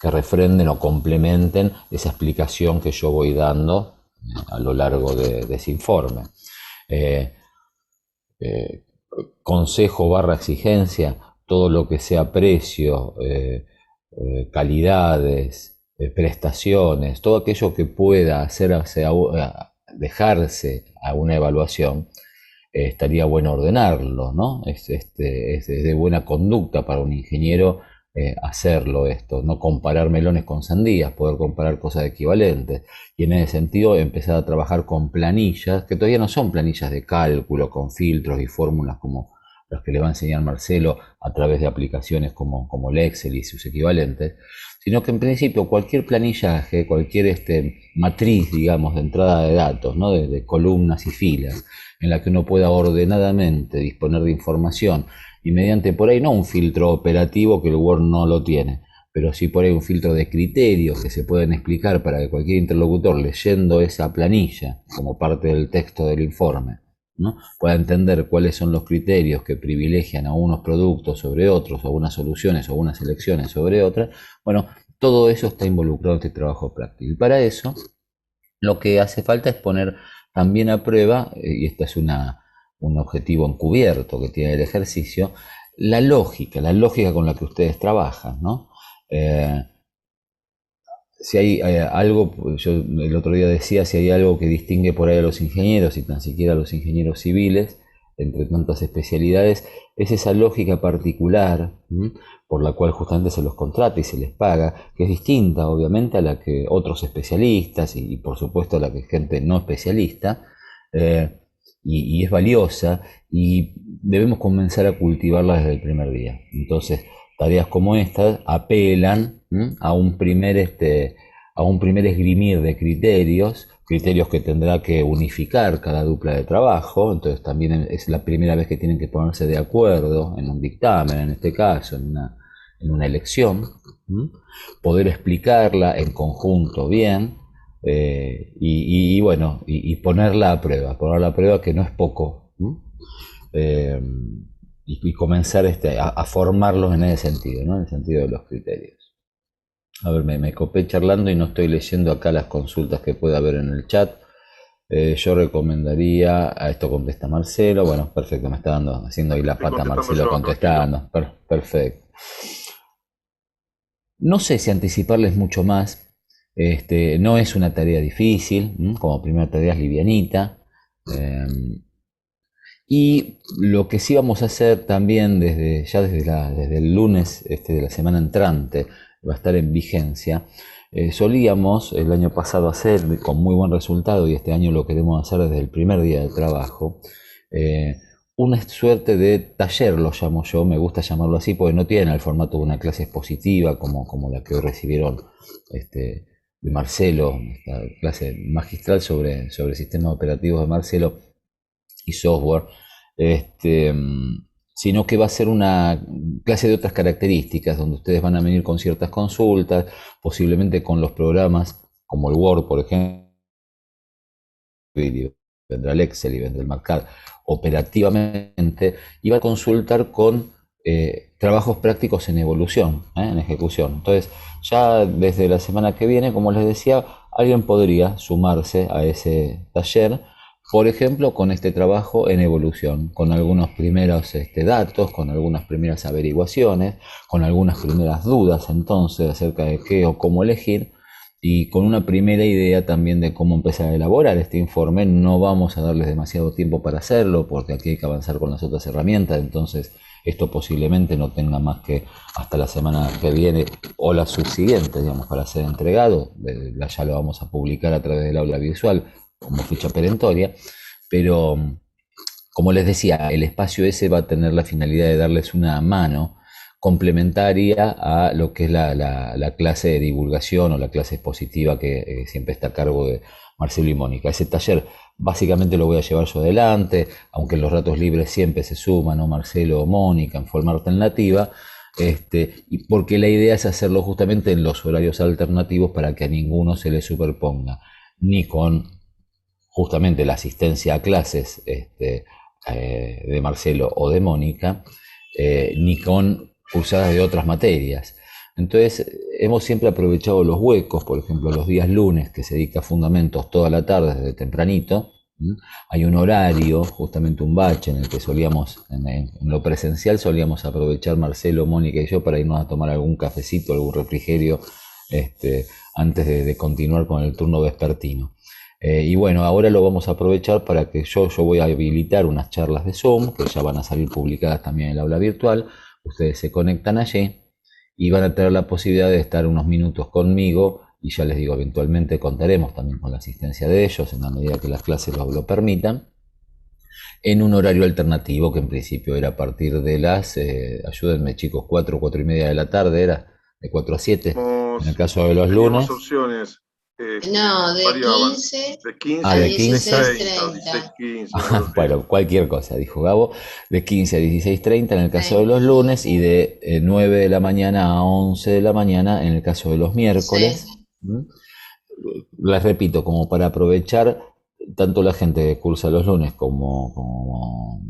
que refrenden o complementen esa explicación que yo voy dando a lo largo de ese informe. Consejo barra exigencia, todo lo que sea precio, calidades, prestaciones, todo aquello que pueda dejarse a una evaluación, estaría bueno ordenarlo, ¿no? Es de buena conducta para un ingeniero hacerlo esto, no comparar melones con sandías, poder comparar cosas equivalentes. Y en ese sentido empezar a trabajar con planillas, que todavía no son planillas de cálculo, con filtros y fórmulas como los que le va a enseñar Marcelo a través de aplicaciones como el Excel y sus equivalentes, sino que en principio cualquier planillaje, cualquier matriz, digamos, de entrada de datos, ¿no? de columnas y filas, en la que uno pueda ordenadamente disponer de información y mediante por ahí no un filtro operativo que el Word no lo tiene, pero sí por ahí un filtro de criterios que se pueden explicar para que cualquier interlocutor leyendo esa planilla como parte del texto del informe, ¿no? pueda entender cuáles son los criterios que privilegian a unos productos sobre otros, o unas soluciones o unas selecciones sobre otras. Bueno, todo eso está involucrado en este trabajo práctico. Y para eso lo que hace falta es poner también a prueba, y esta es un objetivo encubierto que tiene el ejercicio, la lógica con la que ustedes trabajan, ¿no? Si hay algo, yo el otro día decía, si hay algo que distingue por ahí a los ingenieros y tan siquiera a los ingenieros civiles, entre tantas especialidades, es esa lógica particular, ¿m?, por la cual justamente se los contrata y se les paga, que es distinta obviamente a la que otros especialistas y por supuesto a la que gente no especialista, eh, y es valiosa y debemos comenzar a cultivarla desde el primer día. Entonces, tareas como estas apelan, ¿m?, a un primer esgrimir de criterios que tendrá que unificar cada dupla de trabajo. Entonces también es la primera vez que tienen que ponerse de acuerdo en un dictamen, en este caso, en una elección, ¿m?, poder explicarla en conjunto bien, bueno, y ponerla a prueba que no es poco, ¿m?, eh, y comenzar a formarlos en ese sentido, ¿no? En el sentido de los criterios. A ver, me copé charlando y no estoy leyendo acá las consultas que pueda haber en el chat. Yo recomendaría, a esto contesta Marcelo, bueno, perfecto, me está haciendo ahí la pata Marcelo contestando, perfecto. No sé si anticiparles mucho más, no es una tarea difícil, como primera tarea es livianita, y lo que sí vamos a hacer también desde el lunes de la semana entrante, va a estar en vigencia. Solíamos el año pasado hacer con muy buen resultado, y este año lo queremos hacer desde el primer día de trabajo, una suerte de taller, lo llamo yo, me gusta llamarlo así porque no tiene el formato de una clase expositiva como la que hoy recibieron de Marcelo, esta clase magistral sobre sistemas operativos de Marcelo y software, este, sino que va a ser una clase de otras características, donde ustedes van a venir con ciertas consultas, posiblemente con los programas como el Word, por ejemplo, y vendrá el Excel y vendrá el Marcad operativamente, y va a consultar con trabajos prácticos en evolución, en ejecución. Entonces, ya desde la semana que viene, como les decía, alguien podría sumarse a ese taller, por ejemplo, con este trabajo en evolución, con algunos primeros datos, con algunas primeras averiguaciones, con algunas primeras dudas entonces acerca de qué o cómo elegir, y con una primera idea también de cómo empezar a elaborar este informe. No vamos a darles demasiado tiempo para hacerlo, porque aquí hay que avanzar con las otras herramientas, entonces esto posiblemente no tenga más que hasta la semana que viene o la subsiguiente, digamos, para ser entregado. Ya lo vamos a publicar a través del aula visual como ficha perentoria, pero como les decía, el espacio ese va a tener la finalidad de darles una mano complementaria a lo que es la clase de divulgación o la clase expositiva que siempre está a cargo de Marcelo y Mónica. Ese taller básicamente lo voy a llevar yo adelante, aunque en los ratos libres siempre se suman, ¿no?, Marcelo o Mónica en forma alternativa, y porque la idea es hacerlo justamente en los horarios alternativos para que a ninguno se le superponga, ni con justamente la asistencia a clases de Marcelo o de Mónica, ni con cursadas de otras materias. Entonces, hemos siempre aprovechado los huecos, por ejemplo, los días lunes, que se dicta fundamentos toda la tarde desde tempranito. Hay un horario, justamente un bache, en el que solíamos, en lo presencial, solíamos aprovechar Marcelo, Mónica y yo para irnos a tomar algún cafecito, algún refrigerio, antes de continuar con el turno vespertino. Y bueno, ahora lo vamos a aprovechar para que yo voy a habilitar unas charlas de Zoom, que ya van a salir publicadas también en el aula virtual. Ustedes se conectan allí y van a tener la posibilidad de estar unos minutos conmigo, y ya les digo, eventualmente contaremos también con la asistencia de ellos en la medida que las clases lo permitan, en un horario alternativo que en principio era a partir de las, ayúdenme chicos, 4 y media de la tarde, era de 4 a 7, en el caso de los lunes. Opciones. No, de variaban. 15, de 15 a a 16:30. 15, bueno, cualquier cosa, dijo Gabo, de 15 a 16:30 en el caso de los lunes, y de 9 de la mañana a 11 de la mañana en el caso de los miércoles. Sí. Les repito, como para aprovechar tanto la gente que cursa los lunes como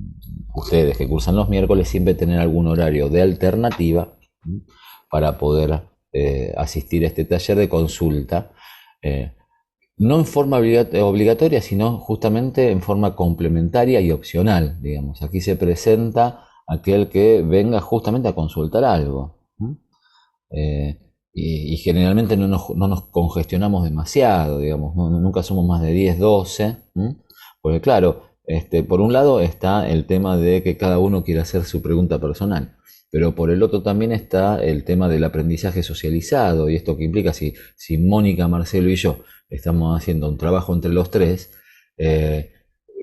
ustedes que cursan los miércoles, siempre tener algún horario de alternativa para poder asistir a este taller de consulta. No en forma obligatoria, sino justamente en forma complementaria y opcional, digamos. Aquí se presenta aquel que venga justamente a consultar algo. Eh, y generalmente no nos congestionamos demasiado, digamos, nunca somos más de 10, 12, porque claro, por un lado está el tema de que cada uno quiere hacer su pregunta personal, pero por el otro también está el tema del aprendizaje socializado, y esto que implica si Mónica, Marcelo y yo estamos haciendo un trabajo entre los tres,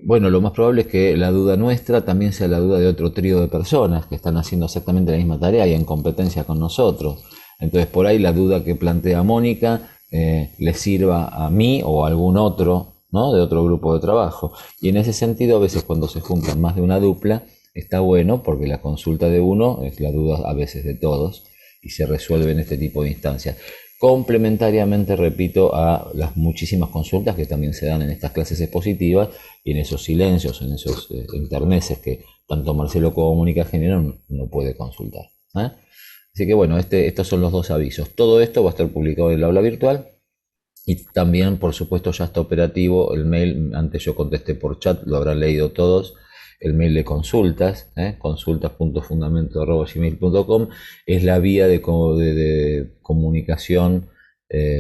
bueno, lo más probable es que la duda nuestra también sea la duda de otro trío de personas que están haciendo exactamente la misma tarea y en competencia con nosotros. Entonces, por ahí la duda que plantea Mónica le sirva a mí o a algún otro, ¿no? De otro grupo de trabajo. Y en ese sentido, a veces cuando se juntan más de una dupla, está bueno porque la consulta de uno es la duda a veces de todos y se resuelve en este tipo de instancias. Complementariamente, repito, a las muchísimas consultas que también se dan en estas clases expositivas y en esos silencios, en esos intermeses que tanto Marcelo como Mónica generan, no puede consultar. Así que bueno, estos son los dos avisos. Todo esto va a estar publicado en el aula virtual y también, por supuesto, ya está operativo el mail. Antes yo contesté por chat, lo habrán leído todos. El mail de consultas, consultas.fundamento@gmail.com, es la vía de comunicación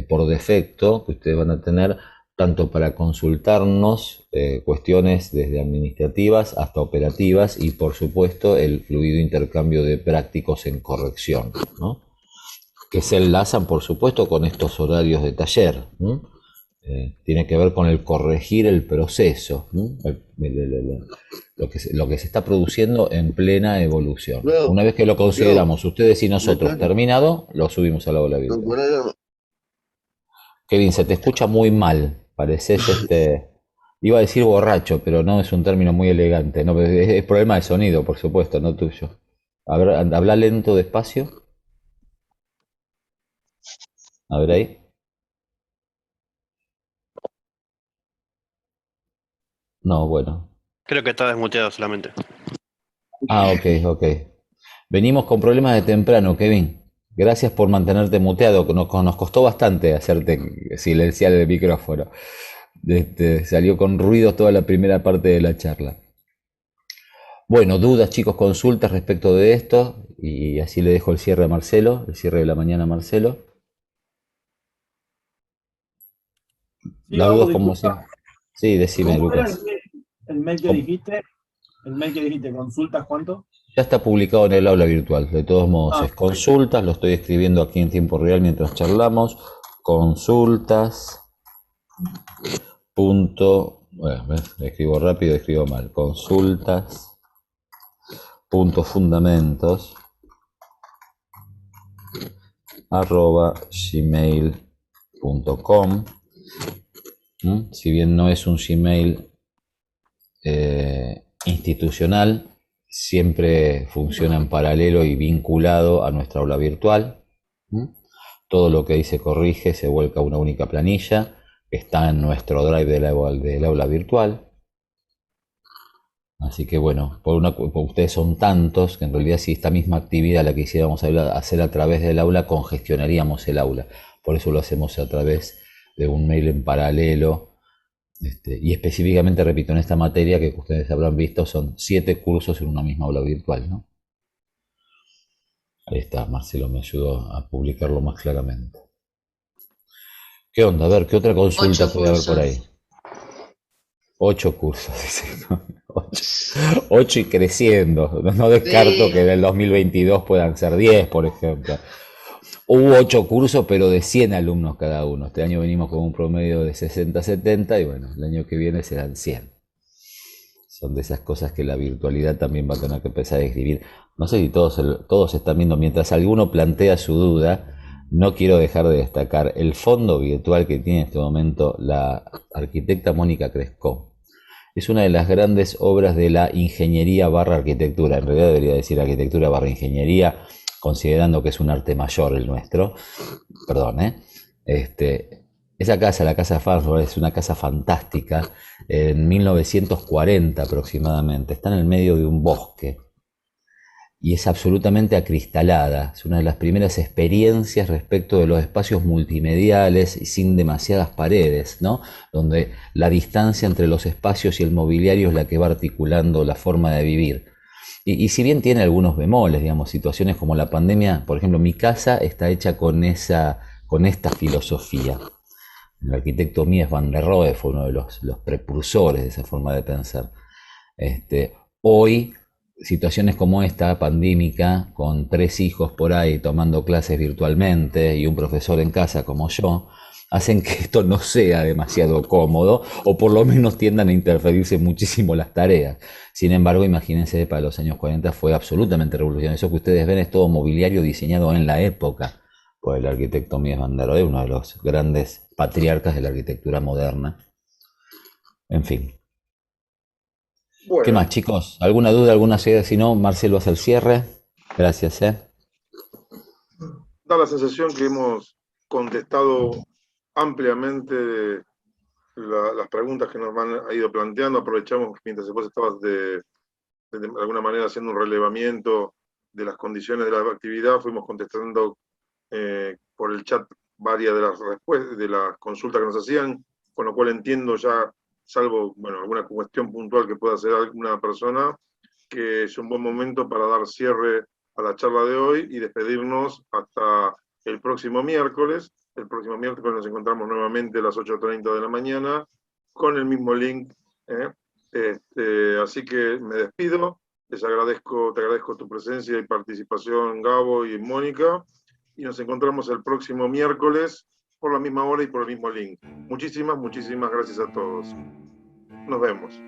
por defecto que ustedes van a tener tanto para consultarnos cuestiones desde administrativas hasta operativas y por supuesto el fluido intercambio de prácticos en corrección, ¿no? Que se enlazan por supuesto con estos horarios de taller, ¿no? Tiene que ver con el corregir el proceso, ¿no? Lo que se está produciendo en plena evolución. Una vez que lo consideramos ustedes y nosotros terminado, lo subimos a la aula virtual. Kevin, se te escucha muy mal. Pareces iba a decir borracho, pero no es un término muy elegante. No, es problema de sonido, por supuesto, no tuyo. A ver, habla lento, despacio. A ver ahí. No, bueno. Creo que está desmuteado solamente. Ah, ok. Venimos con problemas de temprano, Kevin. Gracias por mantenerte muteado, que nos costó bastante hacerte silenciar el micrófono. Salió con ruidos toda la primera parte de la charla. Bueno, dudas, chicos, consultas respecto de esto, y así le dejo el cierre a Marcelo, el cierre de la mañana a Marcelo. Sí, La duda Gabo, es como disculpa. Sí, decime, ¿Cómo era Lucas. el mail que dijiste? El mail que dijiste, ¿consultas cuánto? Ya está publicado en el aula virtual, de todos modos, es Ah, consultas, lo estoy escribiendo aquí en tiempo real mientras charlamos, consultas, bueno, ¿ves? Escribo rápido, escribo mal, consultas, fundamentos, @gmail.com. Si bien no es un Gmail institucional, siempre funciona en paralelo y vinculado a nuestra aula virtual. Todo lo que ahí se corrige se vuelca a una única planilla que está en nuestro drive del aula virtual. Así que bueno, por ustedes son tantos que en realidad si esta misma actividad la quisiéramos hacer a través del aula, congestionaríamos el aula. Por eso lo hacemos a través de un mail en paralelo. Y específicamente, repito, en esta materia que ustedes habrán visto, son 7 cursos en una misma aula virtual, ¿no? Ahí está, Marcelo me ayudó a publicarlo más claramente. ¿Qué onda? A ver, ¿qué otra consulta 8 puede haber por ahí? 8 cursos, dice. 8 y creciendo. No descarto Sí. que en el 2022 puedan ser 10, por ejemplo. Hubo 8 cursos, pero de 100 alumnos cada uno. Este año venimos con un promedio de 60, 70 y bueno, el año que viene serán 100. Son de esas cosas que la virtualidad también va a tener que empezar a escribir. No sé si todos están viendo, mientras alguno plantea su duda, no quiero dejar de destacar el fondo virtual que tiene en este momento la arquitecta Mónica Crescó. Es una de las grandes obras de la ingeniería / arquitectura, en realidad debería decir arquitectura / ingeniería, considerando que es un arte mayor el nuestro. Perdón, esa casa, la casa Farnsworth, es una casa fantástica, en 1940 aproximadamente, está en el medio de un bosque. y es absolutamente acristalada. Es una de las primeras experiencias respecto de los espacios multimediales y sin demasiadas paredes, ¿no? Donde la distancia entre los espacios y el mobiliario es la que va articulando la forma de vivir. Y si bien tiene algunos bemoles, digamos, situaciones como la pandemia, por ejemplo, mi casa está hecha con esta filosofía. El arquitecto Mies van der Rohe fue uno de los precursores de esa forma de pensar. Hoy, situaciones como esta, pandémica, con 3 hijos por ahí tomando clases virtualmente y un profesor en casa como yo, hacen que esto no sea demasiado cómodo, o por lo menos tiendan a interferirse muchísimo las tareas. Sin embargo, imagínense, para los años 40 fue absolutamente revolucionario. Eso que ustedes ven es todo mobiliario diseñado en la época por el arquitecto Mies van der Rohe, uno de los grandes patriarcas de la arquitectura moderna. En fin. Bueno, ¿Qué más, chicos? ¿Alguna duda, alguna idea? Si no, Marcelo hace el cierre. Gracias, da la sensación que hemos contestado ampliamente las preguntas que nos han ido planteando. Aprovechamos mientras vos estabas de alguna manera haciendo un relevamiento de las condiciones de la actividad, fuimos contestando por el chat varias de las respuestas, de las consultas que nos hacían, con lo cual entiendo ya, salvo alguna cuestión puntual que pueda hacer alguna persona, que es un buen momento para dar cierre a la charla de hoy y despedirnos hasta el próximo miércoles. El próximo miércoles nos encontramos nuevamente a las 8:30 de la mañana con el mismo link. Así que me despido. Te agradezco tu presencia y participación, Gabo y Mónica. Y nos encontramos el próximo miércoles por la misma hora y por el mismo link. Muchísimas gracias a todos. Nos vemos.